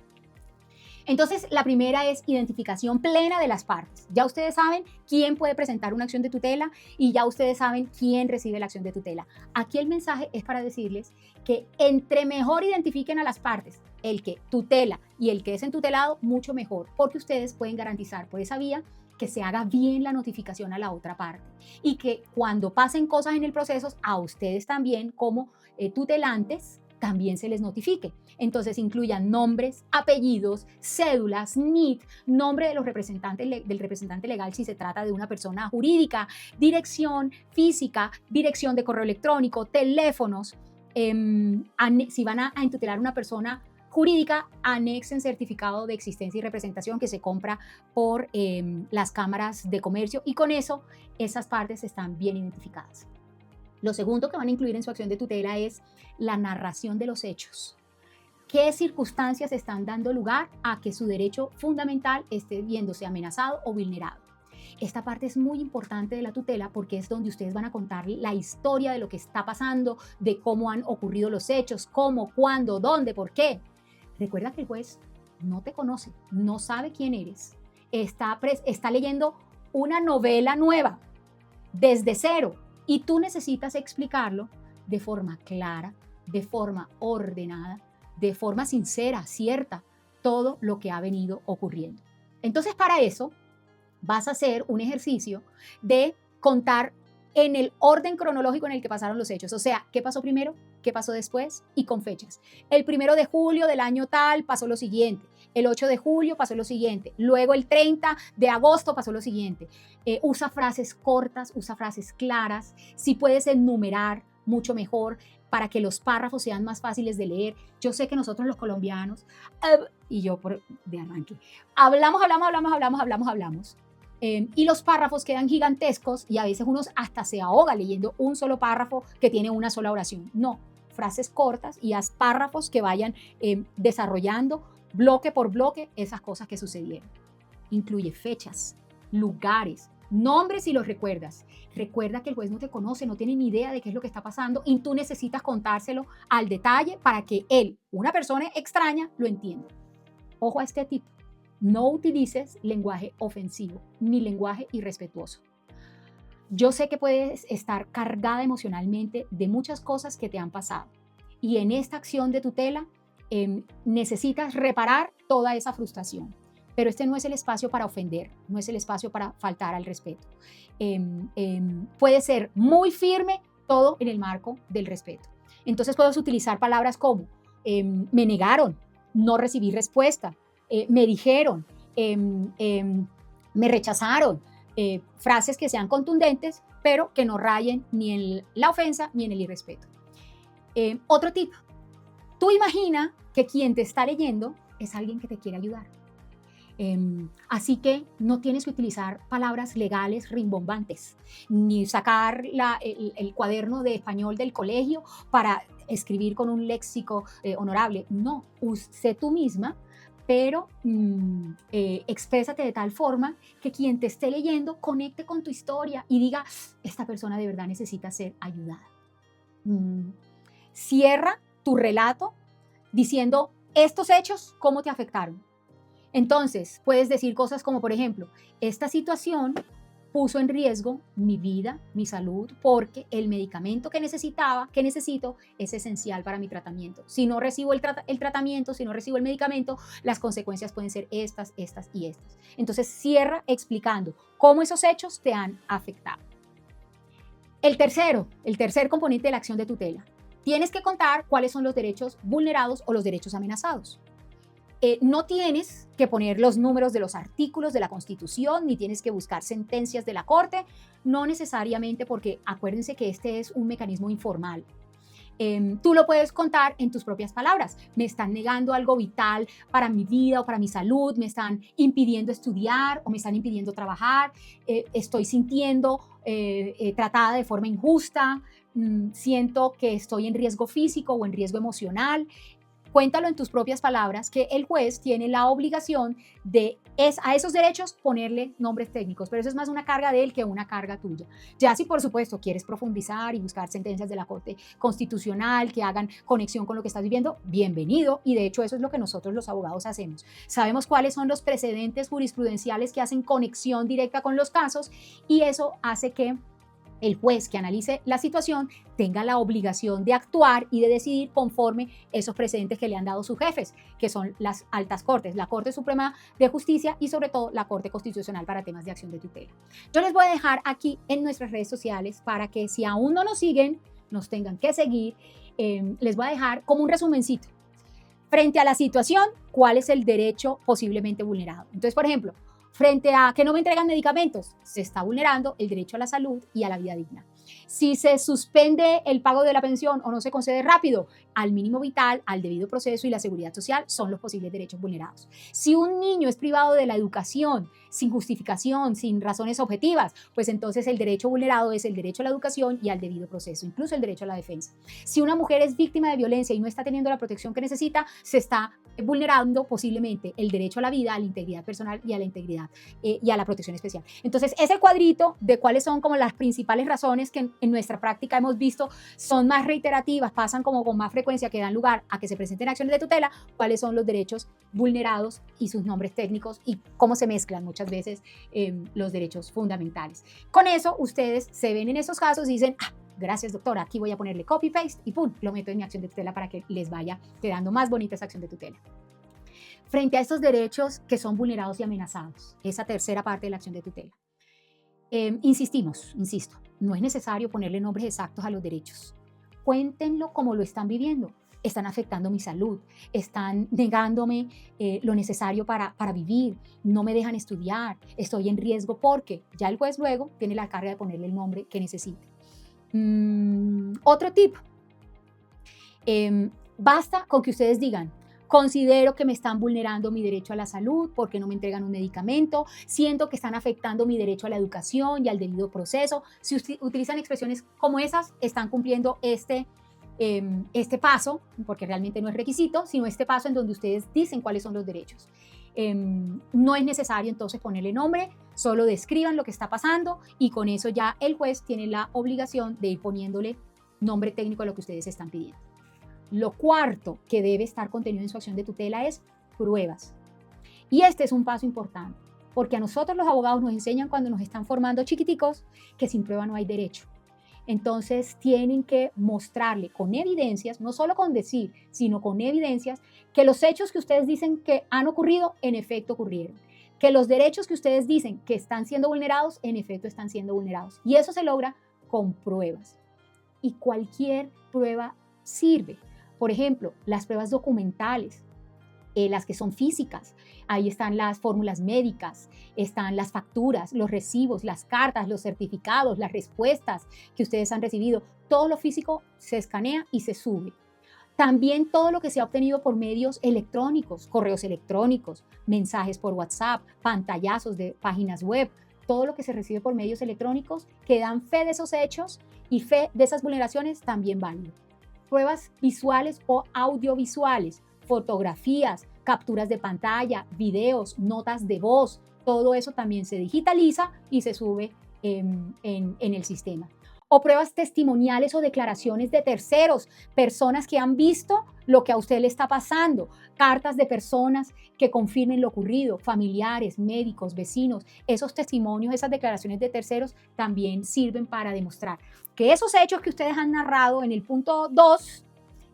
Entonces, la primera es identificación plena de las partes. Ya ustedes saben quién puede presentar una acción de tutela y ya ustedes saben quién recibe la acción de tutela. Aquí el mensaje es para decirles que entre mejor identifiquen a las partes, el que tutela y el que es entutelado, mucho mejor, porque ustedes pueden garantizar por esa vía que se haga bien la notificación a la otra parte y que cuando pasen cosas en el proceso, a ustedes también como tutelantes, también se les notifique. Entonces incluyan nombres, apellidos, cédulas, NIT, nombre de los del representante legal si se trata de una persona jurídica, dirección física, dirección de correo electrónico, teléfonos. Si van a entutelar a una persona jurídica, anexen certificado de existencia y representación que se compra por las cámaras de comercio y con eso esas partes están bien identificadas. Lo segundo que van a incluir en su acción de tutela es la narración de los hechos. ¿Qué circunstancias están dando lugar a que su derecho fundamental esté viéndose amenazado o vulnerado? Esta parte es muy importante de la tutela porque es donde ustedes van a contar la historia de lo que está pasando, de cómo han ocurrido los hechos, cómo, cuándo, dónde, por qué. Recuerda que el juez no te conoce, no sabe quién eres, está leyendo una novela nueva, desde cero. Y tú necesitas explicarlo de forma clara, de forma ordenada, de forma sincera, cierta, todo lo que ha venido ocurriendo. Entonces, para eso, vas a hacer un ejercicio de contar en el orden cronológico en el que pasaron los hechos. O sea, ¿qué pasó primero? ¿Qué pasó después? Y con fechas. El 1 de julio del año tal pasó lo siguiente. El 8 de julio pasó lo siguiente. Luego el 30 de agosto pasó lo siguiente. Usa frases cortas, usa frases claras. Si puedes enumerar, mucho mejor, para que los párrafos sean más fáciles de leer. Yo sé que nosotros los colombianos, y yo de arranque, hablamos. Y los párrafos quedan gigantescos y a veces uno hasta se ahoga leyendo un solo párrafo que tiene una sola oración. No, frases cortas y haz párrafos que vayan desarrollando bloque por bloque esas cosas que sucedieron. Incluye fechas, lugares, nombres si los recuerdas. Recuerda que el juez no te conoce, no tiene ni idea de qué es lo que está pasando y tú necesitas contárselo al detalle para que él, una persona extraña, lo entienda. Ojo a este tip. No utilices lenguaje ofensivo ni lenguaje irrespetuoso. Yo sé que puedes estar cargada emocionalmente de muchas cosas que te han pasado y en esta acción de tutela necesitas reparar toda esa frustración. Pero este no es el espacio para ofender, no es el espacio para faltar al respeto. Puede ser muy firme, todo en el marco del respeto. Entonces puedes utilizar palabras como me negaron, no recibí respuesta, me dijeron, me rechazaron, frases que sean contundentes, pero que no rayen ni en la ofensa ni en el irrespeto. Otro tip, tú imagina que quien te está leyendo es alguien que te quiere ayudar. Así que no tienes que utilizar palabras legales rimbombantes, ni sacar el cuaderno de español del colegio para escribir con un léxico honorable. No, sé tú misma, pero exprésate de tal forma que quien te esté leyendo conecte con tu historia y diga, esta persona de verdad necesita ser ayudada. Cierra tu relato diciendo, estos hechos, ¿cómo te afectaron? Entonces, puedes decir cosas como, por ejemplo, esta situación puso en riesgo mi vida, mi salud, porque el medicamento que necesito, es esencial para mi tratamiento. Si no recibo el tratamiento, si no recibo el medicamento, las consecuencias pueden ser estas, estas y estas. Entonces cierra explicando cómo esos hechos te han afectado. El tercer componente de la acción de tutela. Tienes que contar cuáles son los derechos vulnerados o los derechos amenazados. No tienes que poner los números de los artículos de la Constitución, ni tienes que buscar sentencias de la Corte, no necesariamente, porque acuérdense que este es un mecanismo informal. Tú lo puedes contar en tus propias palabras. Me están negando algo vital para mi vida o para mi salud, me están impidiendo estudiar o me están impidiendo trabajar, estoy sintiendo tratada de forma injusta, siento que estoy en riesgo físico o en riesgo emocional. Cuéntalo en tus propias palabras, que el juez tiene la obligación de a esos derechos ponerle nombres técnicos, pero eso es más una carga de él que una carga tuya. Ya si por supuesto quieres profundizar y buscar sentencias de la Corte Constitucional que hagan conexión con lo que estás viviendo, bienvenido, y de hecho eso es lo que nosotros los abogados hacemos. Sabemos cuáles son los precedentes jurisprudenciales que hacen conexión directa con los casos y eso hace que el juez que analice la situación tenga la obligación de actuar y de decidir conforme esos precedentes que le han dado sus jefes, que son las altas cortes, la Corte Suprema de Justicia y sobre todo la Corte Constitucional para temas de acción de tutela. Yo les voy a dejar aquí en nuestras redes sociales para que si aún no nos siguen, nos tengan que seguir. Les voy a dejar como un resumencito. Frente a la situación, ¿cuál es el derecho posiblemente vulnerado? Entonces, por ejemplo, frente a que no me entregan medicamentos, se está vulnerando el derecho a la salud y a la vida digna. Si se suspende el pago de la pensión o no se concede rápido, al mínimo vital, al debido proceso y la seguridad social son los posibles derechos vulnerados. Si un niño es privado de la educación sin justificación, sin razones objetivas, pues entonces el derecho vulnerado es el derecho a la educación y al debido proceso, incluso el derecho a la defensa. Si una mujer es víctima de violencia y no está teniendo la protección que necesita, se está vulnerando posiblemente el derecho a la vida, a la integridad personal y a la integridad y a la protección especial. Entonces, ese cuadrito de cuáles son como las principales razones que en nuestra práctica hemos visto son más reiterativas, pasan como con más frecuencia, que dan lugar a que se presenten acciones de tutela, cuáles son los derechos vulnerados y sus nombres técnicos y cómo se mezclan muchas veces los derechos fundamentales. Con eso, ustedes se ven en esos casos y dicen, gracias doctora, aquí voy a ponerle copy-paste y pum, lo meto en mi acción de tutela para que les vaya quedando más bonita esa acción de tutela. Frente a estos derechos que son vulnerados y amenazados, esa tercera parte de la acción de tutela, insisto, no es necesario ponerle nombres exactos a los derechos. Cuéntenlo como lo están viviendo. Están afectando mi salud, están negándome lo necesario para vivir, no me dejan estudiar, estoy en riesgo porque ya el juez luego tiene la carga de ponerle el nombre que necesite. Otro tip, basta con que ustedes digan, considero que me están vulnerando mi derecho a la salud porque no me entregan un medicamento, siento que están afectando mi derecho a la educación y al debido proceso. Si utilizan expresiones como esas, están cumpliendo este paso, porque realmente no es requisito, sino este paso en donde ustedes dicen cuáles son los derechos. No es necesario entonces ponerle nombre, solo describan lo que está pasando y con eso ya el juez tiene la obligación de ir poniéndole nombre técnico a lo que ustedes están pidiendo. Lo cuarto que debe estar contenido en su acción de tutela es pruebas. Y este es un paso importante, porque a nosotros los abogados nos enseñan cuando nos están formando chiquiticos que sin prueba no hay derecho. Entonces tienen que mostrarle con evidencias, no solo con decir, sino con evidencias, que los hechos que ustedes dicen que han ocurrido, en efecto ocurrieron. Que los derechos que ustedes dicen que están siendo vulnerados, en efecto están siendo vulnerados. Y eso se logra con pruebas. Y cualquier prueba sirve. Por ejemplo, las pruebas documentales, las que son físicas. Ahí están las fórmulas médicas, están las facturas, los recibos, las cartas, los certificados, las respuestas que ustedes han recibido. Todo lo físico se escanea y se sube. También todo lo que se ha obtenido por medios electrónicos, correos electrónicos, mensajes por WhatsApp, pantallazos de páginas web, todo lo que se recibe por medios electrónicos que dan fe de esos hechos y fe de esas vulneraciones también válido. Pruebas visuales o audiovisuales, fotografías, capturas de pantalla, videos, notas de voz, todo eso también se digitaliza y se sube en el sistema. o pruebas testimoniales o declaraciones de terceros, personas que han visto lo que a usted le está pasando, cartas de personas que confirmen lo ocurrido, familiares, médicos, vecinos. Esos testimonios, esas declaraciones de terceros también sirven para demostrar que esos hechos que ustedes han narrado en el punto 2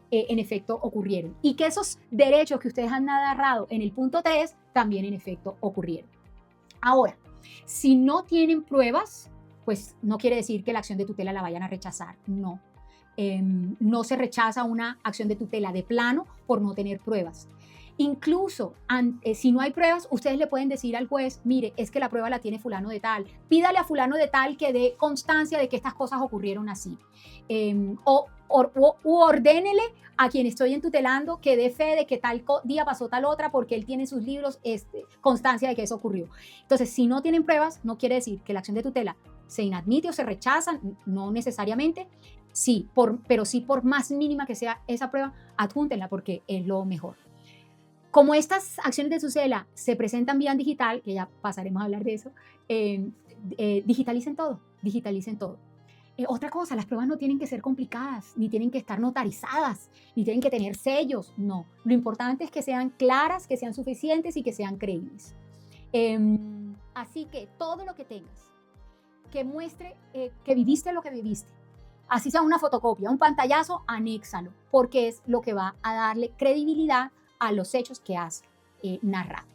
en efecto ocurrieron y que esos derechos que ustedes han narrado en el punto 3 también en efecto ocurrieron. Ahora, si no tienen pruebas, pues no quiere decir que la acción de tutela la vayan a rechazar, no. No se rechaza una acción de tutela de plano por no tener pruebas. Incluso si no hay pruebas, ustedes le pueden decir al juez, mire, es que la prueba la tiene fulano de tal, pídale a fulano de tal que dé constancia de que estas cosas ocurrieron así. O ordénele a quien estoy entutelando que dé fe de que tal día pasó tal otra porque él tiene en sus libros constancia de que eso ocurrió. Entonces, si no tienen pruebas, no quiere decir que la acción de tutela se inadmite o se rechaza, no necesariamente, sí, pero sí por más mínima que sea esa prueba, adjúntenla porque es lo mejor. Como estas acciones de tutela se presentan vía digital, que ya pasaremos a hablar de eso, digitalicen todo, digitalicen todo. Otra cosa, las pruebas no tienen que ser complicadas, ni tienen que estar notarizadas, ni tienen que tener sellos, no. Lo importante es que sean claras, que sean suficientes y que sean creíbles. Así que todo lo que tengas, que muestre que viviste lo que viviste, así sea una fotocopia, un pantallazo, anéxalo, porque es lo que va a darle credibilidad a los hechos que has narrado.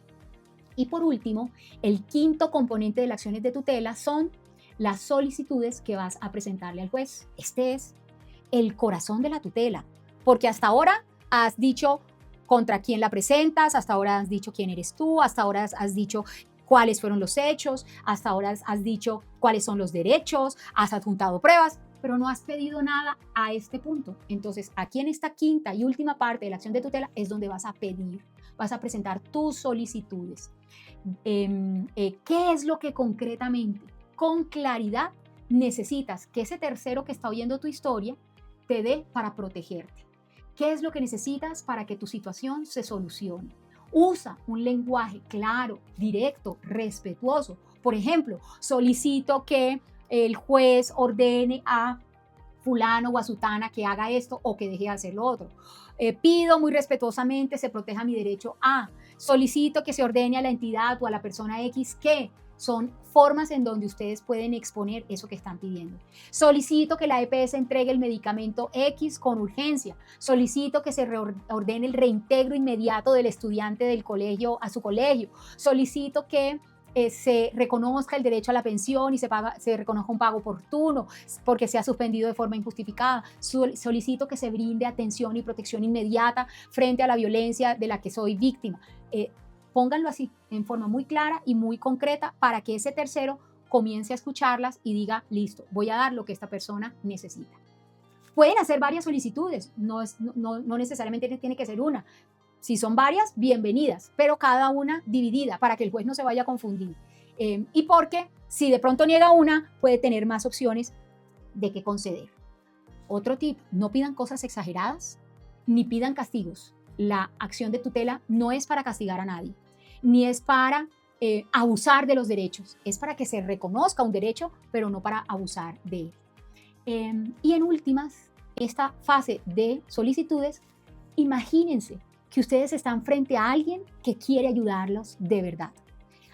Y por último, el quinto componente de las acciones de tutela son las solicitudes que vas a presentarle al juez. Este es el corazón de la tutela, porque hasta ahora has dicho contra quién la presentas, hasta ahora has dicho quién eres tú, hasta ahora has dicho cuáles fueron los hechos, hasta ahora has dicho cuáles son los derechos, has adjuntado pruebas, pero no has pedido nada a este punto. Entonces, aquí en esta quinta y última parte de la acción de tutela es donde vas a pedir, vas a presentar tus solicitudes. ¿Qué es lo que concretamente, con claridad, necesitas que ese tercero que está oyendo tu historia te dé para protegerte? ¿Qué es lo que necesitas para que tu situación se solucione? Usa un lenguaje claro, directo, respetuoso. Por ejemplo, solicito que el juez ordene a fulano o a sutana que haga esto o que deje de hacer lo otro. Pido muy respetuosamente se proteja mi derecho a. Solicito que se ordene a la entidad o a la persona X que. Son formas en donde ustedes pueden exponer eso que están pidiendo. Solicito que la EPS entregue el medicamento X con urgencia. Solicito que se ordene el reintegro inmediato del estudiante del colegio a su colegio. Solicito que se reconozca el derecho a la pensión y se reconozca un pago oportuno porque se ha suspendido de forma injustificada. Solicito que se brinde atención y protección inmediata frente a la violencia de la que soy víctima. Pónganlo así, en forma muy clara y muy concreta para que ese tercero comience a escucharlas y diga, listo, voy a dar lo que esta persona necesita. Pueden hacer varias solicitudes, no necesariamente tiene que ser una. Si son varias, bienvenidas, pero cada una dividida para que el juez no se vaya a confundir. Y porque si de pronto niega una, puede tener más opciones de qué conceder. Otro tip, no pidan cosas exageradas ni pidan castigos. La acción de tutela no es para castigar a nadie, ni es para abusar de los derechos, es para que se reconozca un derecho, pero no para abusar de él. Y en últimas, esta fase de solicitudes, imagínense que ustedes están frente a alguien que quiere ayudarlos de verdad.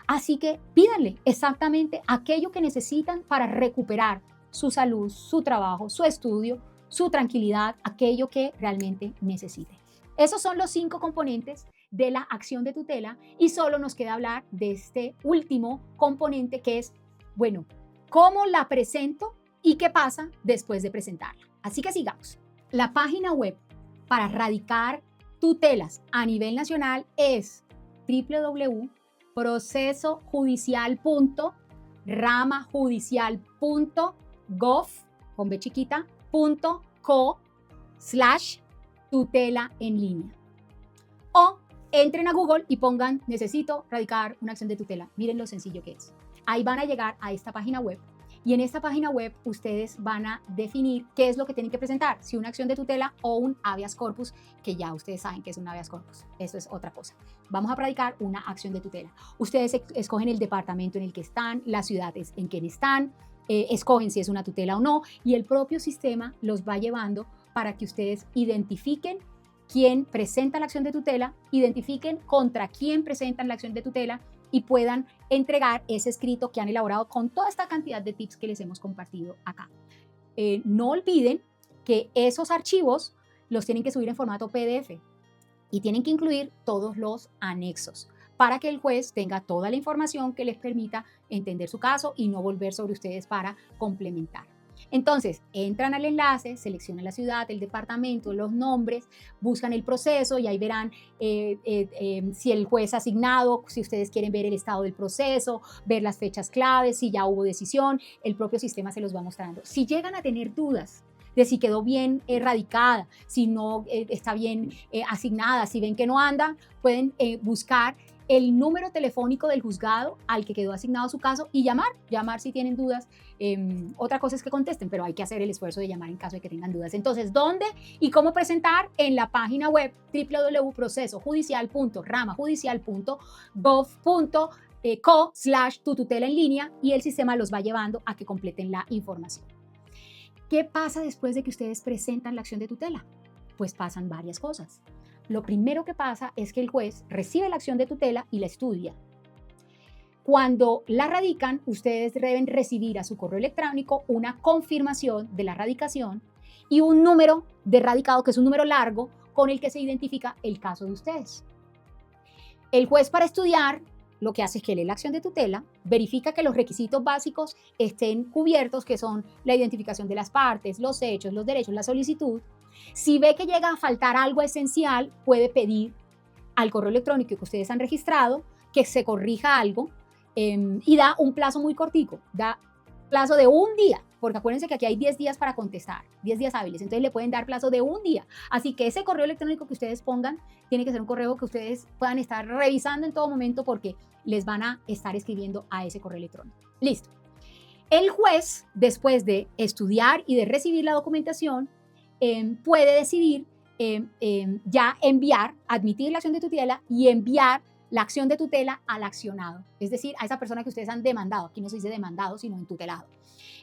Así que pídanle exactamente aquello que necesitan para recuperar su salud, su trabajo, su estudio, su tranquilidad, aquello que realmente necesiten. Esos son los 5 componentes de la acción de tutela y solo nos queda hablar de este último componente que es, bueno, ¿cómo la presento y qué pasa después de presentarla? Así que sigamos. La página web para radicar tutelas a nivel nacional es www.procesojudicial.gov.co/tutela en línea. O entren a Google y pongan necesito radicar una acción de tutela. Miren lo sencillo que es. Ahí van a llegar a esta página web y en esta página web ustedes van a definir qué es lo que tienen que presentar, si una acción de tutela o un habeas corpus, que ya ustedes saben que es un habeas corpus. Eso es otra cosa. Vamos a radicar una acción de tutela. Ustedes escogen el departamento en el que están, las ciudades en que están, escogen si es una tutela o no, y el propio sistema los va llevando para que ustedes identifiquen quién presenta la acción de tutela, identifiquen contra quién presentan la acción de tutela y puedan entregar ese escrito que han elaborado con toda esta cantidad de tips que les hemos compartido acá. No olviden que esos archivos los tienen que subir en formato PDF y tienen que incluir todos los anexos para que el juez tenga toda la información que les permita entender su caso y no volver sobre ustedes para complementar. Entonces, entran al enlace, seleccionan la ciudad, el departamento, los nombres, buscan el proceso y ahí verán si el juez asignado, si ustedes quieren ver el estado del proceso, ver las fechas claves, si ya hubo decisión, el propio sistema se los va mostrando. Si llegan a tener dudas de si quedó bien radicada, si no está bien asignada, si ven que no anda, pueden buscar el número telefónico del juzgado al que quedó asignado su caso y llamar si tienen dudas. Otra cosa es que contesten, pero hay que hacer el esfuerzo de llamar en caso de que tengan dudas. Entonces, ¿dónde y cómo presentar? En la página web www.procesojudicial.ramajudicial.gov.co/tu tutela en línea y el sistema los va llevando a que completen la información. ¿Qué pasa después de que ustedes presentan la acción de tutela? Pues pasan varias cosas. Lo primero que pasa es que el juez recibe la acción de tutela y la estudia. Cuando la radican, ustedes deben recibir a su correo electrónico una confirmación de la radicación y un número de radicado, que es un número largo, con el que se identifica el caso de ustedes. El juez, para estudiar, lo que hace es que lee la acción de tutela, verifica que los requisitos básicos estén cubiertos, que son la identificación de las partes, los hechos, los derechos, la solicitud. Si ve que llega a faltar algo esencial, puede pedir al correo electrónico que ustedes han registrado que se corrija algo y da un plazo muy cortico, da plazo de un día, porque acuérdense que aquí hay 10 días para contestar, 10 días hábiles, entonces le pueden dar plazo de un día. Así que ese correo electrónico que ustedes pongan tiene que ser un correo que ustedes puedan estar revisando en todo momento porque les van a estar escribiendo a ese correo electrónico. Listo. El juez, después de estudiar y de recibir la documentación, puede decidir ya enviar, admitir la acción de tutela y enviar la acción de tutela al accionado, es decir, a esa persona que ustedes han demandado. Aquí no se dice demandado, sino entutelado.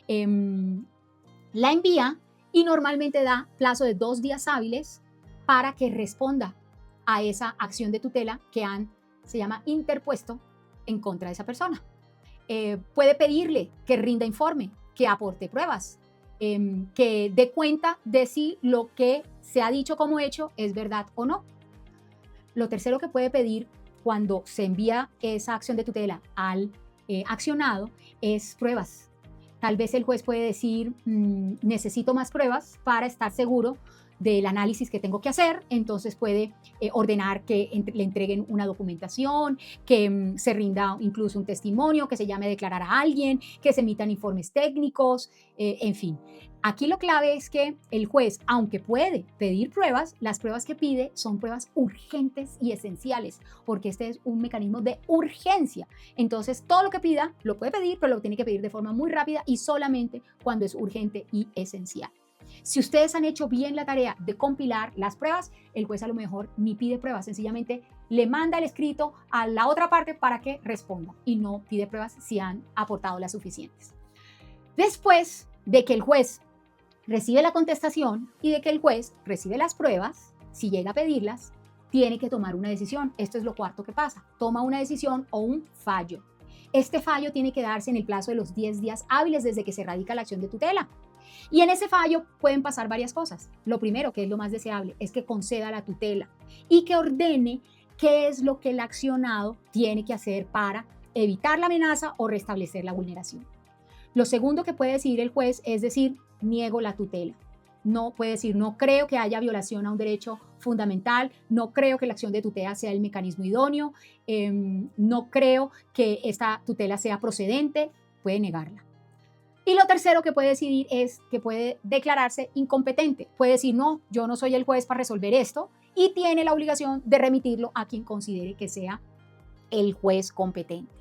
La envía y normalmente da plazo de 2 días hábiles para que responda a esa acción de tutela que se llama interpuesto en contra de esa persona. Puede pedirle que rinda informe, que aporte pruebas, que dé cuenta de si lo que se ha dicho como hecho es verdad o no. Lo tercero que puede pedir cuando se envía esa acción de tutela al accionado es pruebas. Tal vez el juez puede decir, necesito más pruebas para estar seguro del análisis que tengo que hacer, entonces puede ordenar que le entreguen una documentación, que se rinda incluso un testimonio, que se llame a declarar a alguien, que se emitan informes técnicos, en fin. Aquí lo clave es que el juez, aunque puede pedir pruebas, las pruebas que pide son pruebas urgentes y esenciales, porque este es un mecanismo de urgencia. Entonces, todo lo que pida lo puede pedir, pero lo tiene que pedir de forma muy rápida y solamente cuando es urgente y esencial. Si ustedes han hecho bien la tarea de compilar las pruebas, el juez a lo mejor ni pide pruebas, sencillamente le manda el escrito a la otra parte para que responda y no pide pruebas si han aportado las suficientes. Después de que el juez recibe la contestación y de que el juez recibe las pruebas, si llega a pedirlas, tiene que tomar una decisión. Esto es lo cuarto que pasa. Toma una decisión o un fallo. Este fallo tiene que darse en el plazo de los 10 días hábiles desde que se radica la acción de tutela. Y en ese fallo pueden pasar varias cosas. Lo primero, que es lo más deseable, es que conceda la tutela y que ordene qué es lo que el accionado tiene que hacer para evitar la amenaza o restablecer la vulneración. Lo segundo que puede decidir el juez es decir, niego la tutela. No puede decir, no creo que haya violación a un derecho fundamental, no creo que la acción de tutela sea el mecanismo idóneo, no creo que esta tutela sea procedente, puede negarla. Y lo tercero que puede decidir es que puede declararse incompetente. Puede decir, no, yo no soy el juez para resolver esto y tiene la obligación de remitirlo a quien considere que sea el juez competente.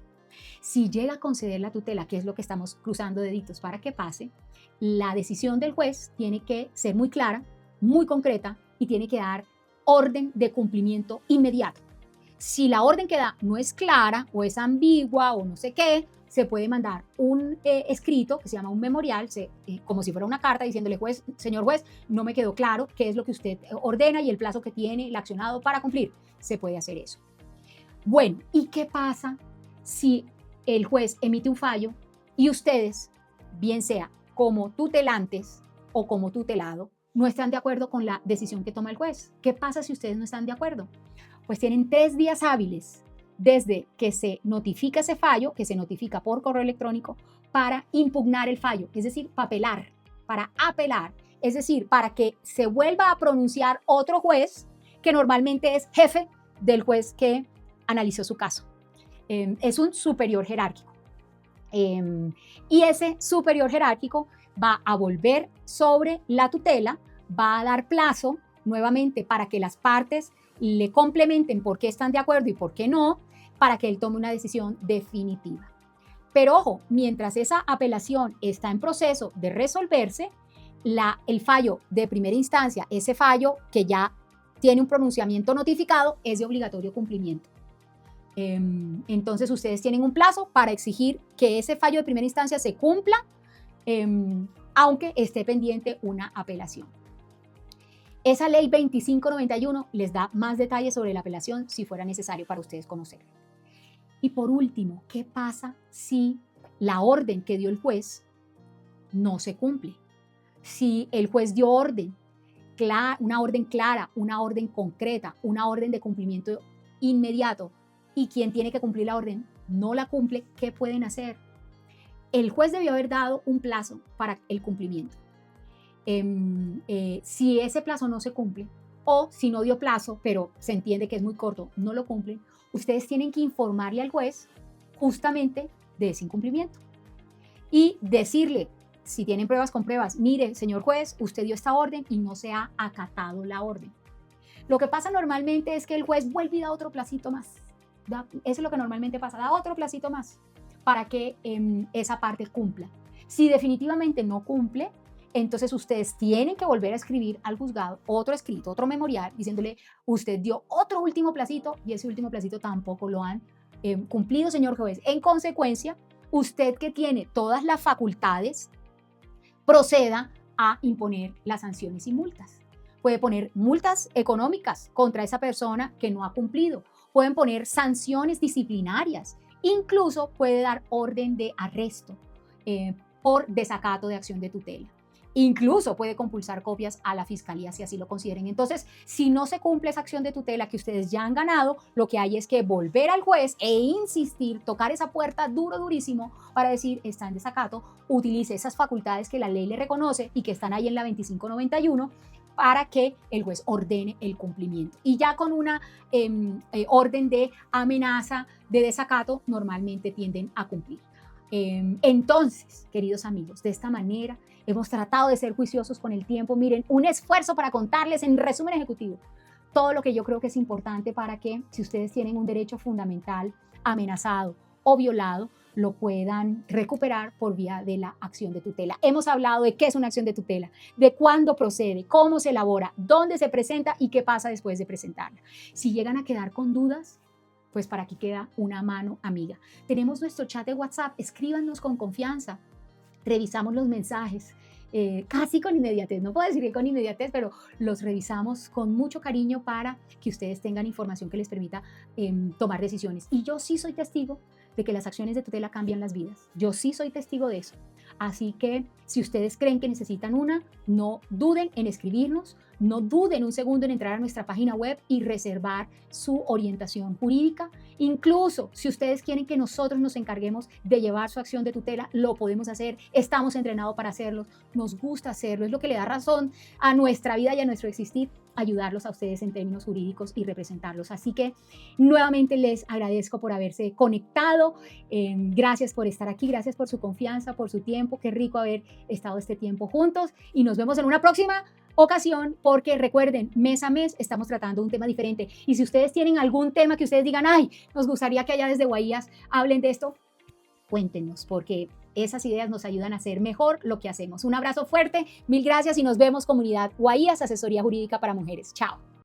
Si llega a conceder la tutela, que es lo que estamos cruzando deditos para que pase, la decisión del juez tiene que ser muy clara, muy concreta y tiene que dar orden de cumplimiento inmediato. Si la orden que da no es clara o es ambigua o no sé qué, se puede mandar un escrito que se llama un memorial, como si fuera una carta diciéndole, juez, señor juez, no me quedó claro qué es lo que usted ordena y el plazo que tiene el accionado para cumplir. Se puede hacer eso. Bueno, ¿y qué pasa si el juez emite un fallo y ustedes, bien sea como tutelantes o como tutelado, no están de acuerdo con la decisión que toma el juez? ¿Qué pasa si ustedes no están de acuerdo? Pues tienen 3 días hábiles desde que se notifica ese fallo, que se notifica por correo electrónico, para impugnar el fallo, es decir, para apelar, es decir, para que se vuelva a pronunciar otro juez que normalmente es jefe del juez que analizó su caso. Es un superior jerárquico. Y ese superior jerárquico va a volver sobre la tutela, va a dar plazo nuevamente para que las partes le complementen por qué están de acuerdo y por qué no, para que él tome una decisión definitiva. Pero ojo, mientras esa apelación está en proceso de resolverse, el fallo de primera instancia, ese fallo que ya tiene un pronunciamiento notificado, es de obligatorio cumplimiento. Entonces ustedes tienen un plazo para exigir que ese fallo de primera instancia se cumpla, aunque esté pendiente una apelación. Esa ley 2591 les da más detalles sobre la apelación si fuera necesario para ustedes conocerlo. Y por último, ¿qué pasa si la orden que dio el juez no se cumple? Si el juez dio una orden clara, una orden concreta, una orden de cumplimiento inmediato, y quien tiene que cumplir la orden no la cumple, ¿qué pueden hacer? El juez debió haber dado un plazo para el cumplimiento. Si ese plazo no se cumple, o si no dio plazo, pero se entiende que es muy corto, no lo cumplen, ustedes tienen que informarle al juez justamente de ese incumplimiento y decirle, si tienen pruebas con pruebas, mire, señor juez, usted dio esta orden y no se ha acatado la orden. Lo que pasa normalmente es que el juez vuelve y da otro placito más. Eso es lo que normalmente pasa, da otro placito más para que esa parte cumpla. Si definitivamente no cumple, entonces ustedes tienen que volver a escribir al juzgado otro escrito, otro memorial, diciéndole, usted dio otro último placito y ese último placito tampoco lo han cumplido, señor juez. En consecuencia, usted, que tiene todas las facultades, proceda a imponer las sanciones y multas. Puede poner multas económicas contra esa persona que no ha cumplido. Pueden poner sanciones disciplinarias. Incluso puede dar orden de arresto por desacato de acción de tutela. Incluso puede compulsar copias a la fiscalía si así lo consideren. Entonces, si no se cumple esa acción de tutela que ustedes ya han ganado, lo que hay es que volver al juez e insistir, tocar esa puerta durísimo para decir, está en desacato, utilice esas facultades que la ley le reconoce y que están ahí en la 2591 para que el juez ordene el cumplimiento. Y ya con una orden de amenaza, de desacato, normalmente tienden a cumplir. Entonces, queridos amigos, de esta manera hemos tratado de ser juiciosos con el tiempo. Miren, un esfuerzo para contarles en resumen ejecutivo todo lo que yo creo que es importante para que, si ustedes tienen un derecho fundamental amenazado o violado, lo puedan recuperar por vía de la acción de tutela. Hemos hablado de qué es una acción de tutela, de cuándo procede, cómo se elabora, dónde se presenta y qué pasa después de presentarla. Si llegan a quedar con dudas, pues para aquí queda una mano amiga. Tenemos nuestro chat de WhatsApp, escríbanos con confianza, revisamos los mensajes, casi con inmediatez, no puedo decir que con inmediatez, pero los revisamos con mucho cariño para que ustedes tengan información que les permita tomar decisiones. Y yo sí soy testigo de que las acciones de tutela cambian las vidas. Yo sí soy testigo de eso. Así que si ustedes creen que necesitan una, no duden en escribirnos, no duden un segundo en entrar a nuestra página web y reservar su orientación jurídica. Incluso si ustedes quieren que nosotros nos encarguemos de llevar su acción de tutela, lo podemos hacer. Estamos entrenados para hacerlo, nos gusta hacerlo, es lo que le da razón a nuestra vida y a nuestro existir, ayudarlos a ustedes en términos jurídicos y representarlos. Así que nuevamente les agradezco por haberse conectado. Gracias por estar aquí, gracias por su confianza, por su tiempo. Qué rico haber estado este tiempo juntos y nos vemos en una próxima ocasión, porque recuerden, mes a mes estamos tratando un tema diferente. Y si ustedes tienen algún tema que ustedes digan, ay, nos gustaría que allá desde Guaías hablen de esto, cuéntenos, porque esas ideas nos ayudan a hacer mejor lo que hacemos. Un abrazo fuerte, mil gracias y nos vemos, comunidad Guaías, Asesoría Jurídica para Mujeres. Chao.